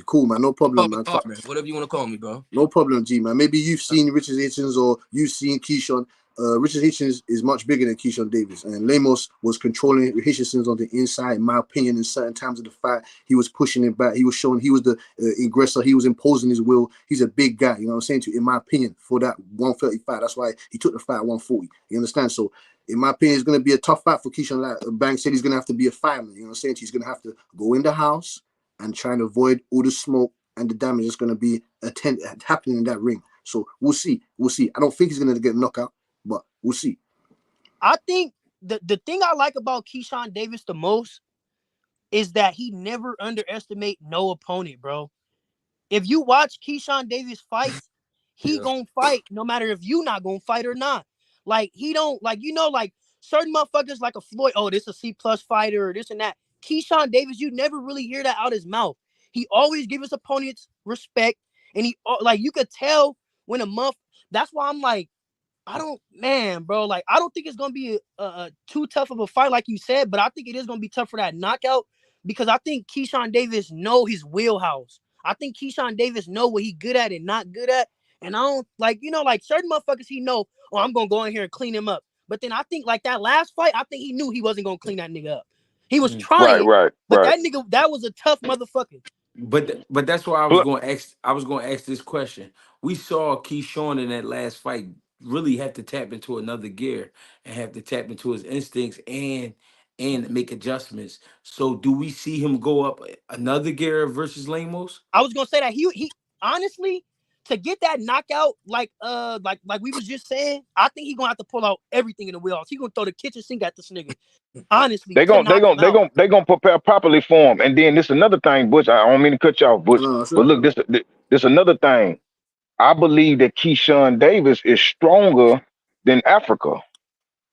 Cool, man. No problem, man. Whatever you want to call me, bro. No problem, G, man. Maybe you've seen Richard Hitchens or you've seen Keyshawn. Richard Hitchens is much bigger than Keyshawn Davis, and Lemos was controlling Hitchens on the inside. In my opinion, in certain times of the fight, he was pushing it back. He was showing he was the aggressor. He was imposing his will. He's a big guy. You know what I'm saying to you? In my opinion, for that 130 fight, that's why he took the fight at 140. You understand? So, in my opinion, it's going to be a tough fight for Keyshawn. Like Bang said, he's going to have to be a fireman. You know what I'm saying? He's going to have to go in the house and try and avoid all the smoke and the damage that's going to be happening in that ring. So we'll see. I don't think he's going to get knocked out, but we'll see. I think the thing I like about Keyshawn Davis the most is that he never underestimate no opponent, bro. If you watch Keyshawn Davis fight, he gonna fight no matter if you not gonna fight or not. Like, he don't, like, you know, like, certain motherfuckers like a Floyd, oh, this a C+ fighter or this and that. Keyshawn Davis, you never really hear that out his mouth. He always give his opponents respect, and he, like, you could tell when that's why I'm like, I don't think it's going to be too tough of a fight like you said, but I think it is going to be tough for that knockout because I think Keyshawn Davis know his wheelhouse. I think Keyshawn Davis know what he good at and not good at. And I don't, like, you know, like certain motherfuckers he know, oh, I'm going to go in here and clean him up. But then I think like that last fight, I think he knew he wasn't going to clean that nigga up. He was trying, but that nigga, that was a tough motherfucker. But that's why I was going to ask this question. We saw Keyshawn in that last fight really have to tap into another gear and have to tap into his instincts and make adjustments. So do we see him go up another gear versus Lemos? I was gonna say that he honestly, to get that knockout, like we was just saying, I think he gonna have to pull out everything in the wheelhouse. He gonna throw the kitchen sink at this nigga. Honestly, They to gon' they knock gon' him they out. gon' they gonna prepare properly for him. And then this another thing, Butch. I don't mean to cut you off, Butch, No, but sure. look, this another thing. I believe that Keyshawn Davis is stronger than Africa.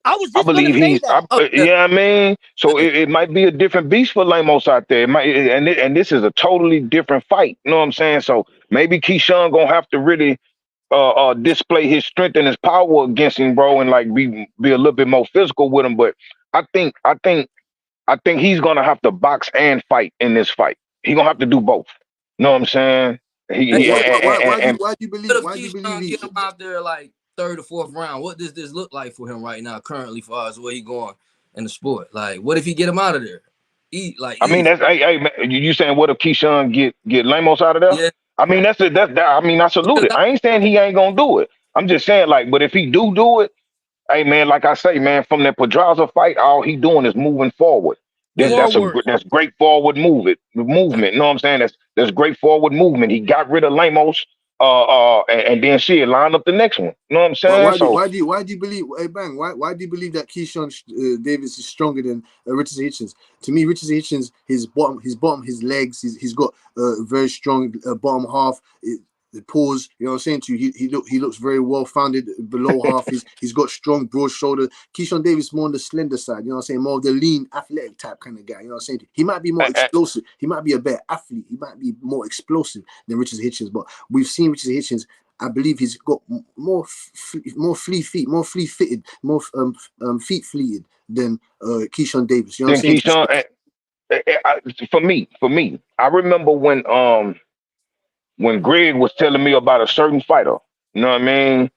I was I just gonna believe say that. Oh, yeah. yeah, I mean, so Yeah. it might be a different beast for Lemos out there. It might, and this is a totally different fight. You know what I'm saying? So maybe Keyshawn gonna have to really display his strength and his power against him, bro, and like be a little bit more physical with him. But I think he's gonna have to box and fight in this fight. He gonna have to do both. You know what I'm saying? Hey, But He and why do you what believe? if Why do you believe Keyshawn he? get him out there like third or fourth round? What does this look like for him right now, currently, for us where he going in the sport? Like, what if he get him out of there? I mean, Easy. that's hey man, you saying what if Keyshawn get Lemos out of there? Yeah, I mean, I mean, I salute because it. I ain't saying he ain't gonna do it. I'm just saying, like, but if he do it, hey man, like I say, man, from that Pedraza fight, all he doing is moving forward. yeah. Forward. That's great forward movement. You know what I'm saying? That's great forward movement. He got rid of Lemos, and then shit, line up the next one. You know what I'm But saying? So why do you believe? Hey, bang! Why do you believe that Keyshawn Davis is stronger than Richardson Hitchens? To me, Richardson Hitchens, his legs, he's got very strong bottom half. The pause, you know what I'm saying to you, he looks very well founded below half. He's got strong broad shoulder. Keyshawn Davis more on the slender side, you know what I'm saying, more of the lean athletic type kind of guy. You know what I'm saying? He might be more explosive. He might be a better athlete. He might be more explosive than Richardson Hitchens. But we've seen Richardson Hitchens. I believe he's got more flea feet, more flea fitted, more feet fleeted than Keyshawn Davis. You know then what I'm saying? Keyshawn, for me, I remember when Greg was telling me about a certain fighter. You know what I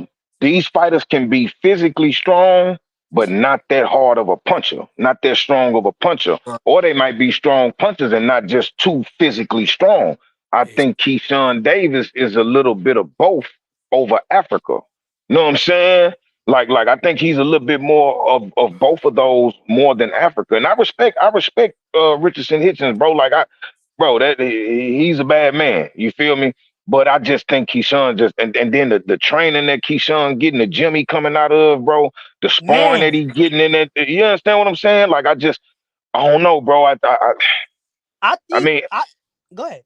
mean? These fighters can be physically strong, but not that hard of a puncher, not that strong of a puncher, or they might be strong punchers and not just too physically strong. I think Keyshawn Davis is a little bit of both over Africa. You know what I'm saying? Like I think he's a little bit more of both of those more than Africa. And I respect Richardson Hitchens, bro. Bro, he's a bad man. You feel me? But I just think Keyshawn and then the training that Keyshawn getting, the gym he coming out of, bro, the sparring Man, that he getting in it. You understand what I'm saying? Like I don't know, bro. I I think mean, I go ahead.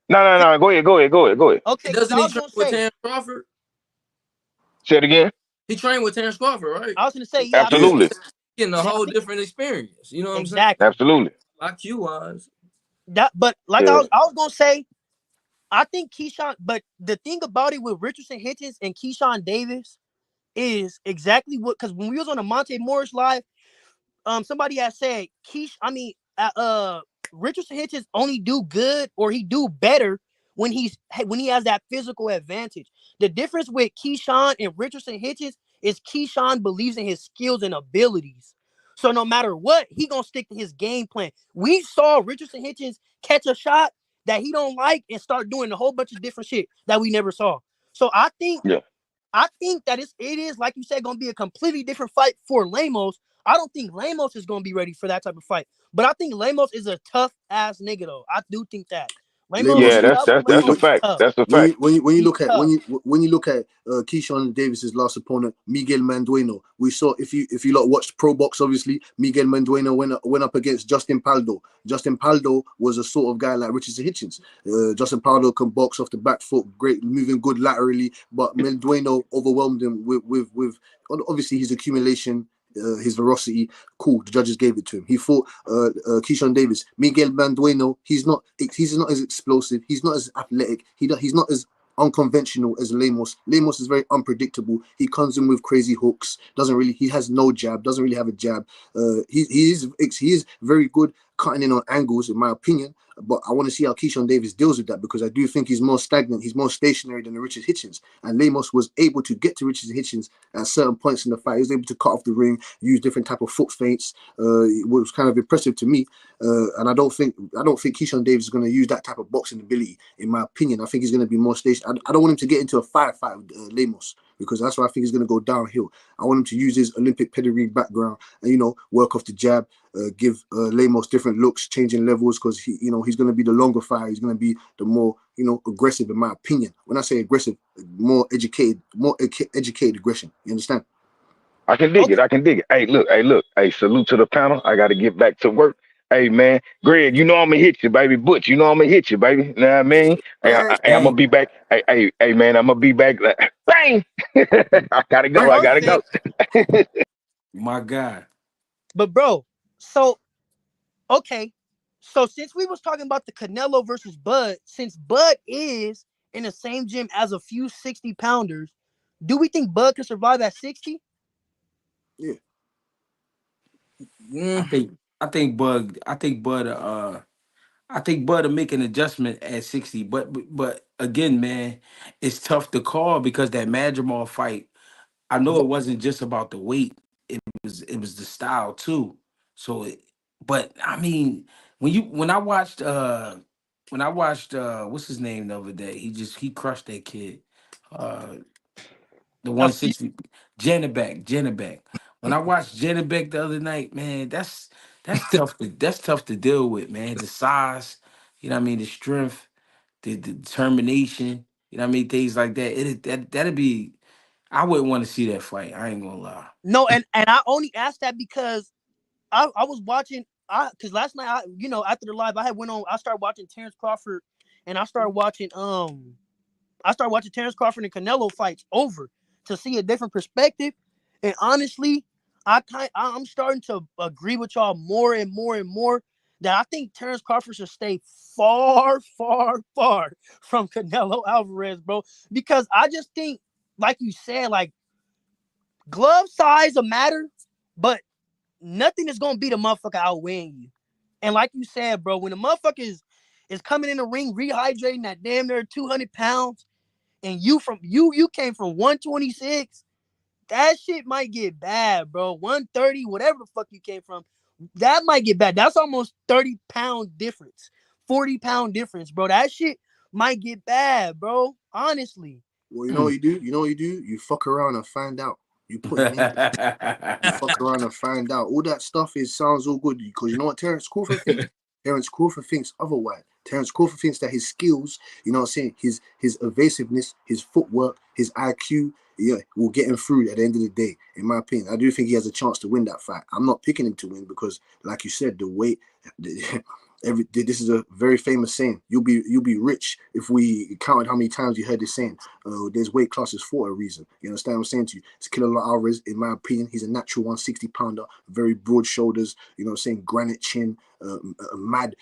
no. Go ahead. Okay, because Doesn't I he was train gonna with say, Terrence Crawford? Say it again. He trained with Terrence Crawford, right? I was gonna say, yeah, I Yeah. think Absolutely, Getting a I whole think different experience. You know what I'm saying? exactly absolutely. IQ wise. that. But like Yeah. I was gonna say, I think Keyshawn. But the thing about it with Richardson Hitchens and Keyshawn Davis is exactly what, because when we was on the Monte Morris live, somebody had said Richardson Hitchens only do good or he do better when he has that physical advantage. The difference with Keyshawn and Richardson Hitchens is Keyshawn believes in his skills and abilities. So no matter what, he gonna stick to his game plan. We saw Richardson Hitchens catch a shot that he don't like and start doing a whole bunch of different shit that we never saw. So Yeah. I think that it is like you said, going to be a completely different fight for Lemos. I don't think Lemos is going to be ready for that type of fight, but I think Lemos is a tough ass nigga though. I do think that Lemos Lemos Yeah, is is that's tough. that's when that's a Lemos is fact. tough. That's a fact. when you He's look at tough. when you look at Keyshawn Davis's last opponent, Miguel Mandueno. We saw, if you lot watched Pro Box, obviously Miguel Mandueno went up against Justin Paldo. Justin Paldo was a sort of guy like Richardson Hitchens. Justin Paldo can box off the back foot, great moving good laterally, but Mandueno overwhelmed him with obviously his accumulation. His velocity, cool. The judges gave it to him. He fought Keyshawn Davis. Miguel Mandueno. He's not as explosive. He's not as athletic. He's not as unconventional as Lemos. Lemos is very unpredictable. He comes in with crazy hooks. He has no jab. Doesn't really have a jab. He is very good cutting in on angles, in my opinion. But I want to see how Keyshawn Davis deals with that, because I do think he's more stagnant. He's more stationary than the Richard Hitchens. And Lemos was able to get to Richard Hitchens at certain points in the fight. He was able to cut off the ring, use different type of foot feints. It was kind of impressive to me. And I don't think Keyshawn Davis is going to use that type of boxing ability, in my opinion. I think he's going to be more stationary. I don't want him to get into a fight with Lemos. because that's why I think he's going to go downhill. I want him to use his Olympic pedigree background and, you know, work off the jab, give Lemos different looks, changing levels, because he's going to be the longer fighter. He's going to be the more, aggressive, in my opinion. When I say aggressive, more educated aggression. You understand? I can dig it. I can dig it. Hey, look. Hey, salute to the panel. I got to get back to work. Hey, man. Greg, I'm going to hit you, baby. Butch, I'm going to hit you, baby. You know what I mean? Hey, I'm going to be back. Hey, man, I'm going to be back. Bang! I got to go. I got to go. My God. But, bro, so, okay. So, since we was talking about the Canelo versus Bud, since Bud is in the same gym as a few 60-pounders, do we think Bud could survive at 60? Yeah. I think Bud will make an adjustment at 60. But again, man, it's tough to call because that Madrimov fight, I know it wasn't just about the weight. It was the style too. So but I mean, when I watched what's his name the other day, he crushed that kid. The 160 Janabek. When I watched Janabek the other night, man, that's tough to deal with, man. The size, you know what I mean, the strength, the determination, you know what I mean, things like that. That'd be, I wouldn't want to see that fight. I ain't gonna lie. No, and I only asked that because I was watching, because last night, after the live, I started watching Terrence Crawford, and I started watching Terrence Crawford and Canelo fights over to see a different perspective. And honestly, I'm starting to agree with y'all more and more and more that I think Terrence Crawford should stay far, far, far from Canelo Alvarez, bro. Because I just think, like you said, like, glove size will matter, but nothing is gonna beat a motherfucker outweighing you. And like you said, bro, when the motherfucker is coming in the ring rehydrating that damn near 200 pounds, and you came from 126, that shit might get bad, bro. 130, whatever the fuck you came from, that might get bad. That's almost 30-pound difference, 40-pound difference, bro. That shit might get bad, bro. Honestly. Well, you know what you do? You fuck around and find out. You put it in. You fuck around and find out. All that stuff sounds all good, because you know what Terrence Crawford thinks? Terrence Crawford thinks otherwise. Terrence Crawford thinks that his skills, you know what I'm saying, his evasiveness, his footwork, his IQ, will get him through at the end of the day, in my opinion. I do think he has a chance to win that fight. I'm not picking him to win because, like you said, the weight, this is a very famous saying. You'll be rich if we counted how many times you heard this saying. There's weight classes for a reason. You understand what I'm saying to you? It's Canelo Alvarez, in my opinion. He's a natural 160-pounder, very broad shoulders. You know what I'm saying? Granite chin, mad,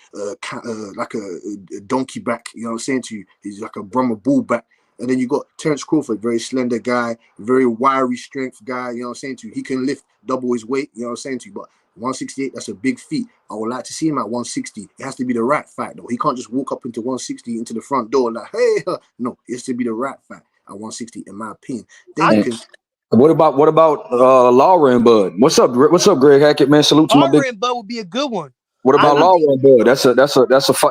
like a donkey back. You know what I'm saying to you? He's like a Brahma bull back. And then you got Terrence Crawford, very slender guy, very wiry strength guy. You know what I'm saying to you? He can lift double his weight. You know what I'm saying to you? But 168, that's a big feat. I would like to see him at 160. It has to be the right fight, though. He can't just walk up into 160 into the front door like, hey, no, it has to be the right fight at 160, in my opinion. Then you can. What about Laura and Bud? What's up, Greg Hackett, man? Salute to my big. Laura and Bud would be a good one. What about Laura and Bud? That's a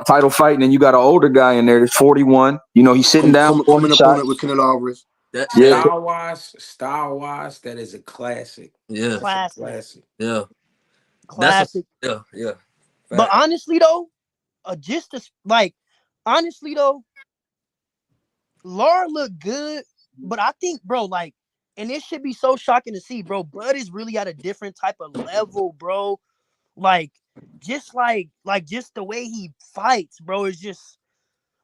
title fight, and then you got an older guy in there that's 41. He's sitting down. Common opponent with Canelo Alvarez. Style wise, that is a classic. Yeah, classic. Yeah, classic. Yeah. But honestly though, Laura looked good. But I think, bro, like, and this should be so shocking to see, bro. Bud is really at a different type of level, bro. Like just the way he fights, bro, is just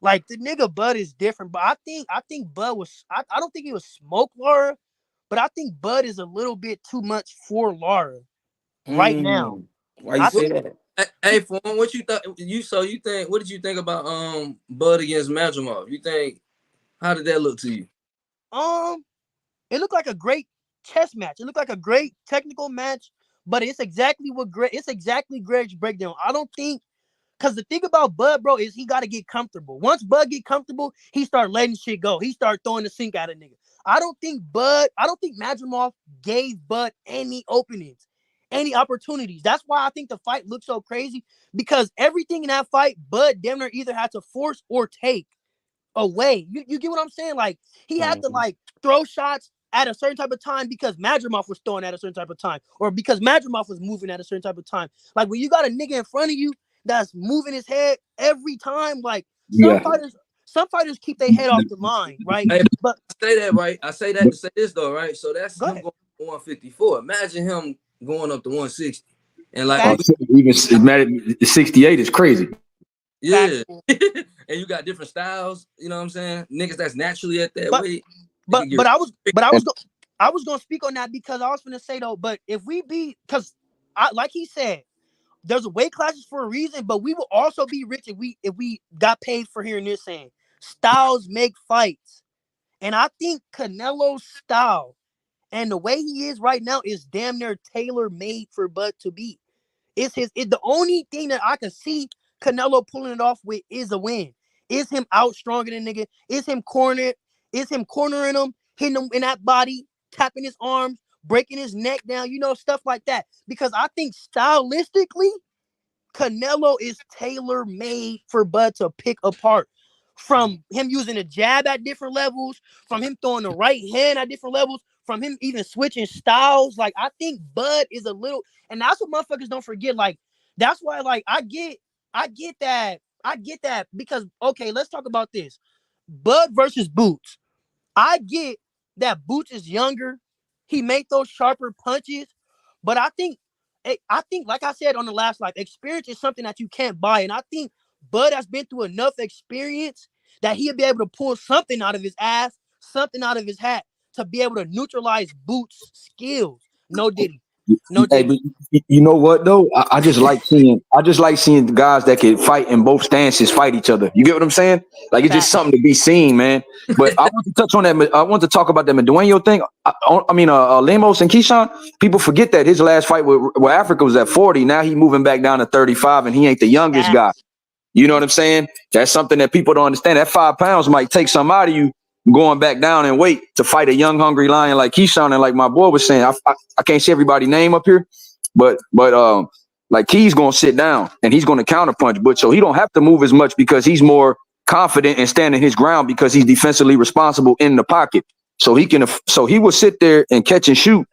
like the nigga Bud is different. But I think Bud was I don't think he was smoke Laura, but I think Bud is a little bit too much for Laura right now. Why you say that? Hey, Form, what you thought? What did you think about Bud against Madrimov? How did that look to you? It looked like a great chess match. It looked like a great technical match, but it's exactly Greg's breakdown. I don't think, because the thing about Bud, bro, is he got to get comfortable. Once Bud get comfortable, he start letting shit go. He start throwing the sink at a nigga. I don't think Madrimov gave Bud any openings, any opportunities. That's why I think the fight looked so crazy, because everything in that fight, Bud damn near either had to force or take away. You get what I'm saying? Like, he had to like throw shots, at a certain type of time because Madrimov was throwing at a certain type of time, or because Madrimov was moving at a certain type of time. Like when you got a nigga in front of you that's moving his head every time, like some fighters keep their head off the line, right? Hey, but I say that, right? I say that to say this though, right? So that's him ahead. going to 154. Imagine him going up to 160. And like even 68 is crazy. Yeah. And you got different styles, you know what I'm saying? Niggas that's naturally at that weight. But I was gonna speak on that because I was gonna say though, but if we be, because like he said, there's weight classes for a reason, but we will also be rich if we got paid for hearing this saying. Styles make fights. And I think Canelo's style and the way he is right now is damn near tailor-made for Bud to beat. It's the only thing that I can see Canelo pulling it off with is a win. Is him out stronger than nigga? Is him cornering him, hitting him in that body, tapping his arms, breaking his neck down, stuff like that. Because I think stylistically, Canelo is tailor-made for Bud to pick apart. From him using a jab at different levels, from him throwing the right hand at different levels, from him even switching styles. Like, I think Bud is a little, and that's what motherfuckers don't forget. Like, that's why, like, I get that because, okay, let's talk about this. Bud versus Boots. I get that Boots is younger. He made those sharper punches, but I think, like I said on the last live, experience is something that you can't buy, and I think Bud has been through enough experience that he'll be able to pull something out of his ass, something out of his hat to be able to neutralize Boots' skills. No Diddy. Hey, but you know what though? I just like seeing the guys that can fight in both stances fight each other. You get what I'm saying? Like it's just something to be seen, man. But I want to touch on that. I want to talk about that Medueno thing. Lemos and Keyshawn. People forget that his last fight with Africa was at 40. Now he moving back down to 35, and he ain't the youngest guy. You know what I'm saying? That's something that people don't understand. That 5 pounds might take some out of you going back down in weight to fight a young, hungry lion like Keyshawn. And like my boy was saying, I can't see everybody's name up here, but like Key's going to sit down and he's going to counterpunch. But so he don't have to move as much because he's more confident in standing his ground because he's defensively responsible in the pocket. So he will sit there and catch and shoot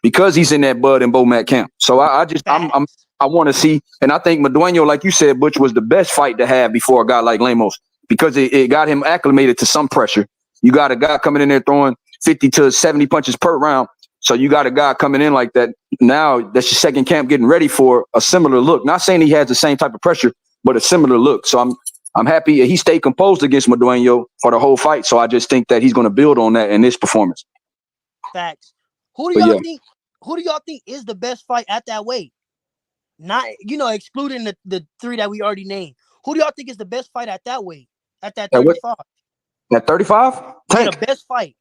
because he's in that Bud and Bomac camp. So I want to see, and I think Medueno, like you said, Butch, was the best fight to have before a guy like Lemos because it got him acclimated to some pressure. You got a guy coming in there throwing 50 to 70 punches per round. So you got a guy coming in like that. Now that's your second camp getting ready for a similar look. Not saying he has the same type of pressure, but a similar look. So I'm happy he stayed composed against Medueno for the whole fight. So I just think that he's going to build on that in this performance. Facts. Who do y'all think is the best fight at that weight? Not, excluding the three that we already named. Who do y'all think is the best fight at that weight? At that 35? At 35? Tank. Yeah, the best fight.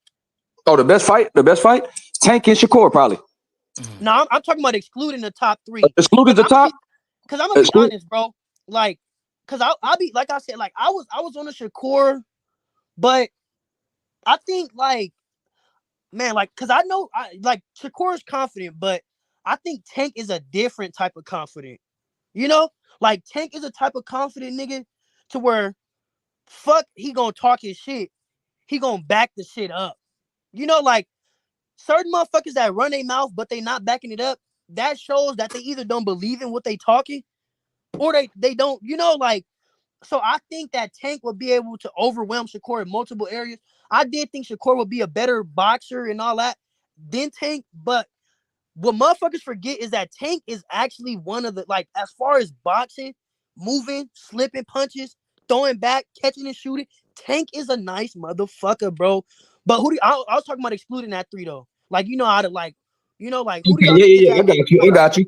Oh, the best fight? The best fight? Tank and Shakur, probably. No, I'm talking about excluding the top three. Excluding the top? Because I'm going to be honest, bro. Like, because I'll be, like I said, like, I was on the Shakur, but I think, like, man, like, because I know, Shakur is confident, but I think Tank is a different type of confident. Like, Tank is a type of confident nigga to where, fuck, he gonna talk his shit. He gonna back the shit up. Like, certain motherfuckers that run their mouth, but they not backing it up, that shows that they either don't believe in what they talking, or they don't, like, so I think that Tank will be able to overwhelm Shakur in multiple areas. I did think Shakur would be a better boxer and all that than Tank, but what motherfuckers forget is that Tank is actually one of the, like, as far as boxing, moving, slipping punches, throwing back, catching and shooting, Tank is a nice motherfucker, bro. But I was talking about excluding that three, though. Like, how to, like, who do y'all think I got you.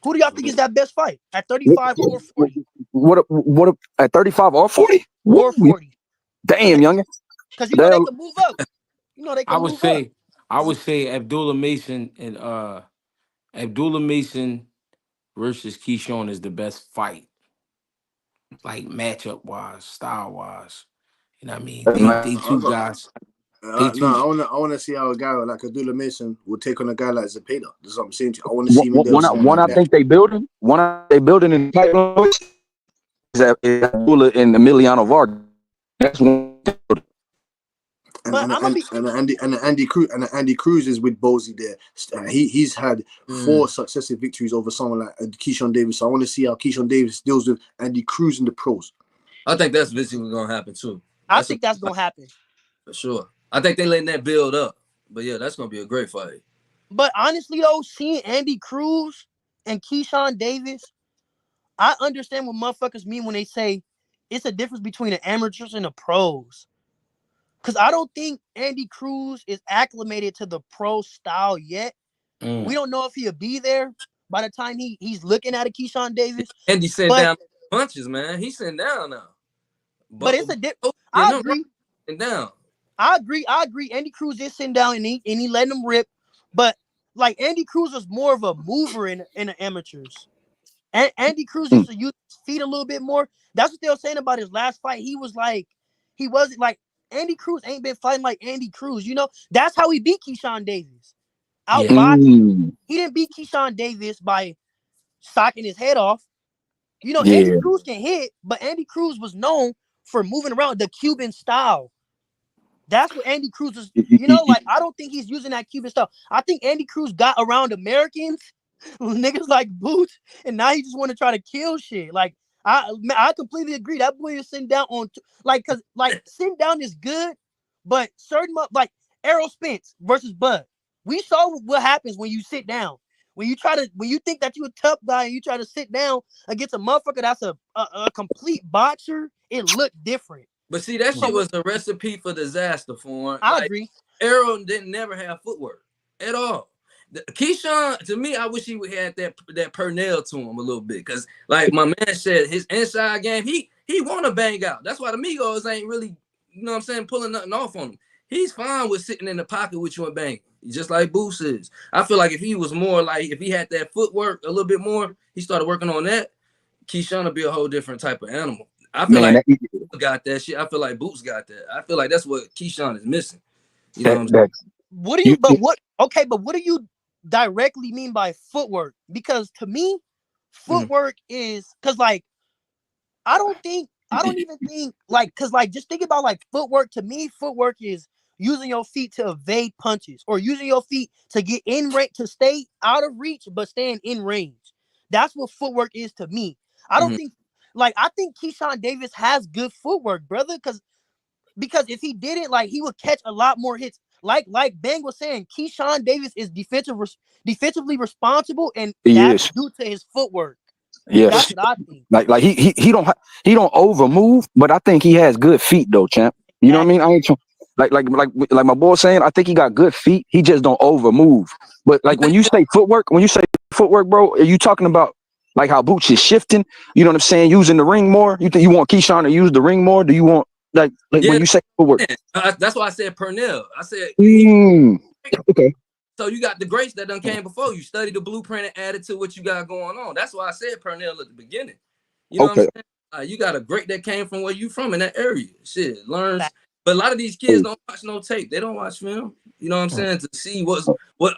Who do y'all think is that best fight at 35 or 40? What at 35 or 40? Or 40. Damn, youngin. Because they can move up. They can move up. I would say Abdullah Mason versus Keyshawn is the best fight. Like matchup wise, style wise. You know what I mean? They two guys. I want to see how a guy like Abdullah Mason will take on a guy like Zepeda. That's what I'm saying. I want to see him in one I think they building. One they building in pipeline is Abdullah and Emiliano Vargas. That's one. Andy Cruz is with Bozy there. He's had 4 successive victories over someone like Keyshawn Davis. So I want to see how Keyshawn Davis deals with Andy Cruz in the pros. I think that's eventually gonna happen too. I think that's gonna happen for sure. I think they letting that build up, but yeah, that's gonna be a great fight. But honestly though, seeing Andy Cruz and Keyshawn Davis, I understand what motherfuckers mean when they say it's a difference between the amateurs and the pros. Because I don't think Andy Cruz is acclimated to the pro style yet. We don't know if he'll be there by the time he's looking at a Keyshawn Davis. Andy sent down punches, man. He's sitting down now. But it's a difference. I agree. Down. I agree. Andy Cruz is sitting down and he letting him rip. But like Andy Cruz was more of a mover in the amateurs. And Andy Cruz used to use his feet a little bit more. That's what they were saying about his last fight. He wasn't like Andy Cruz ain't been fighting like Andy Cruz. You know, that's how he beat Keyshawn Davis. Outboxing. He didn't beat Keyshawn Davis by socking his head off. You know, Andy Cruz can hit, but Andy Cruz was known for moving around the Cuban style. That's what Andy Cruz is. You know, like I don't think he's using that Cuban style. I think Andy Cruz got around Americans, niggas like Boots, and now he just want to try to kill shit. Like I completely agree. That boy is sitting down on because sitting down is good, but certain like Errol Spence versus Bud. We saw what happens when you sit down. When you think that you're a tough guy and you try to sit down against a motherfucker that's a complete boxer, it looked different. But see, that shit was a recipe for disaster for him. I agree. Errol didn't never have footwork at all. Keyshawn, to me, I wish he would have that Pernell to him a little bit. Because, like my man said, his inside game, he want to bang out. That's why the Migos ain't really, you know what I'm saying, pulling nothing off on him. He's fine with sitting in the pocket with you and banging, just like Boots is. I feel like if he was more like, if he had that footwork a little bit more, he started working on that, Keyshawn would be a whole different type of animal. I feel like Boots got that shit. I feel like Boots got that. I feel like that's what Keyshawn is missing. You know what I'm saying? What do you directly mean by footwork? Because to me, footwork is because like I don't even think like because like just think about like footwork. To me, footwork is using your feet to evade punches or using your feet to get in range, to stay out of reach but staying in range. That's what footwork is to me. I don't think like I think Keyshawn Davis has good footwork, brother, because if he didn't, like he would catch a lot more hits. Like Bang was saying, Keyshawn Davis is defensively responsible, and that's due to his footwork. Yes, that's what I think. Like he don't over move, but I think he has good feet though, champ. You know what I mean? I ain't like my boy saying, I think he got good feet. He just don't over move. But like when you say footwork, bro, are you talking about like how Boots is shifting? You know what I'm saying? Using the ring more. You think you want Keyshawn to use the ring more? Do you want like when you say footwork? That's why I said Pernell. I said okay. So you got the greats that done came before. You studied the blueprint and added to what you got going on. That's why I said Pernell at the beginning. You know what I'm saying? You got a great that came from where you from in that area. Shit, learns. But a lot of these kids don't watch no tape. They don't watch film. You know what I'm saying? To see what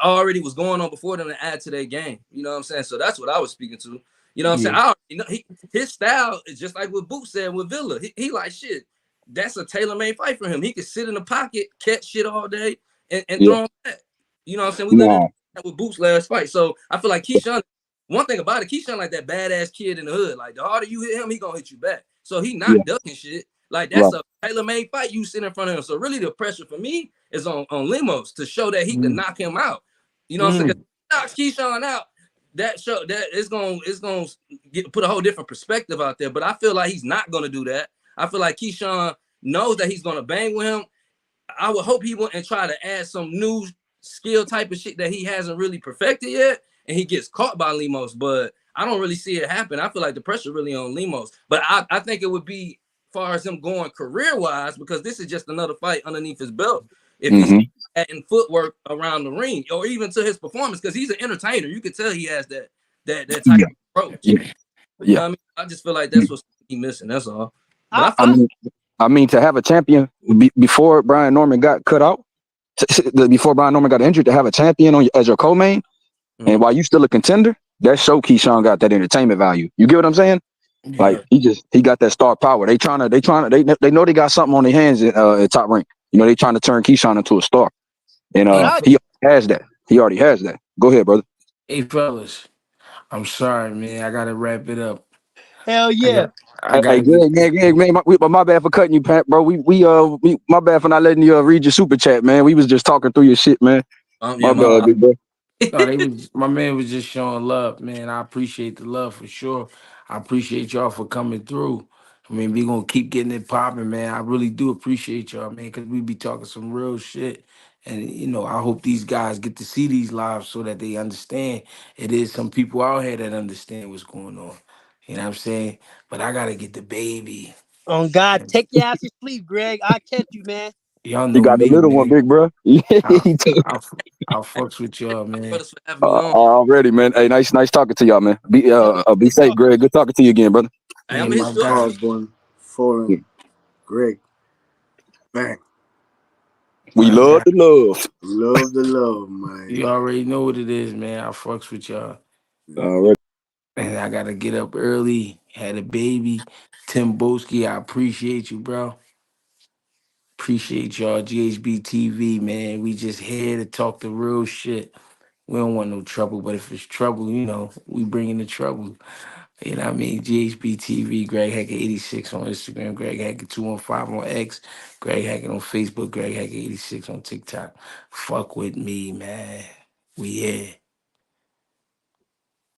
already was going on before them to add to their game. You know what I'm saying? So that's what I was speaking to. You know what I'm saying? I already know his style is just like what Boots said with Villa. He like shit. That's a tailor-made fight for him. He could sit in the pocket, catch shit all day, and throw him back. You know what I'm saying? We literally that with Boots last fight. So I feel like Keyshawn, one thing about it, Keyshawn like that badass kid in the hood. Like the harder you hit him, he gonna hit you back. So he not ducking shit. Like that's a tailor-made fight you sit in front of him. So really the pressure for me is on Lemos to show that he can knock him out. You know what I'm saying? Knocks Keyshawn out, that it's gonna put a whole different perspective out there. But I feel like he's not gonna do that. I feel like Keyshawn knows that he's gonna bang with him. I would hope he wouldn't try to add some new skill type of shit that he hasn't really perfected yet, and he gets caught by Lemos. But I don't really see it happen. I feel like the pressure really on Lemos. But I think it would be far as him going career-wise, because this is just another fight underneath his belt. If he's adding footwork around the ring, or even to his performance, because he's an entertainer. You can tell he has that type of approach. You know what I mean? I just feel like that's what's missing. That's all. I mean, to have a champion before Brian Norman got cut out, before Brian Norman got injured, to have a champion as your co-main, and while you still a contender, that show Keyshawn got that entertainment value. You get what I'm saying? Like he got that star power. They know they got something on their hands at Top Rank. You know, they trying to turn Keyshawn into a star, and he has that. He already has that. Go ahead, brother. Hey, fellas, I'm sorry, man. I gotta wrap it up. Hell yeah. I gotta Hey, Greg, man, my bad for cutting you, Pat, bro. My bad for not letting you read your super chat, man. We was just talking through your shit, man. My bad, big bro. No, my man was just showing love, man. I appreciate the love for sure. I appreciate y'all for coming through. I mean, we gonna keep getting it popping, man. I really do appreciate y'all, man, because we be talking some real shit. And you know, I hope these guys get to see these lives so that they understand. It is some people out here that understand what's going on. You know what I'm saying? But I gotta get the baby. On God, take your ass to sleep, Greg. I'll catch you, man. Y'all You know got the me, little one, man. big bro. I'll, I'll fucks with y'all, man. Already, man. Hey, nice talking to y'all, man. Be safe, Greg. Good talking to you again, brother. Hey, I'm his Osborne, Foreign, Greg, bang. We love the love. Love the love, man. You already know what it is, man. I fucks with y'all. Already. And I gotta get up early. Had a baby. Tim Boski, I appreciate you, bro. Appreciate y'all. GHB TV, man. We just here to talk the real shit. We don't want no trouble, but if it's trouble, you know, we bringing the trouble. You know what I mean? GHB TV, Greg Hackett 86 on Instagram, Greg Hackett 215 on X, Greg Hackett on Facebook, Greg Hackett 86 on TikTok. Fuck with me, man. We here.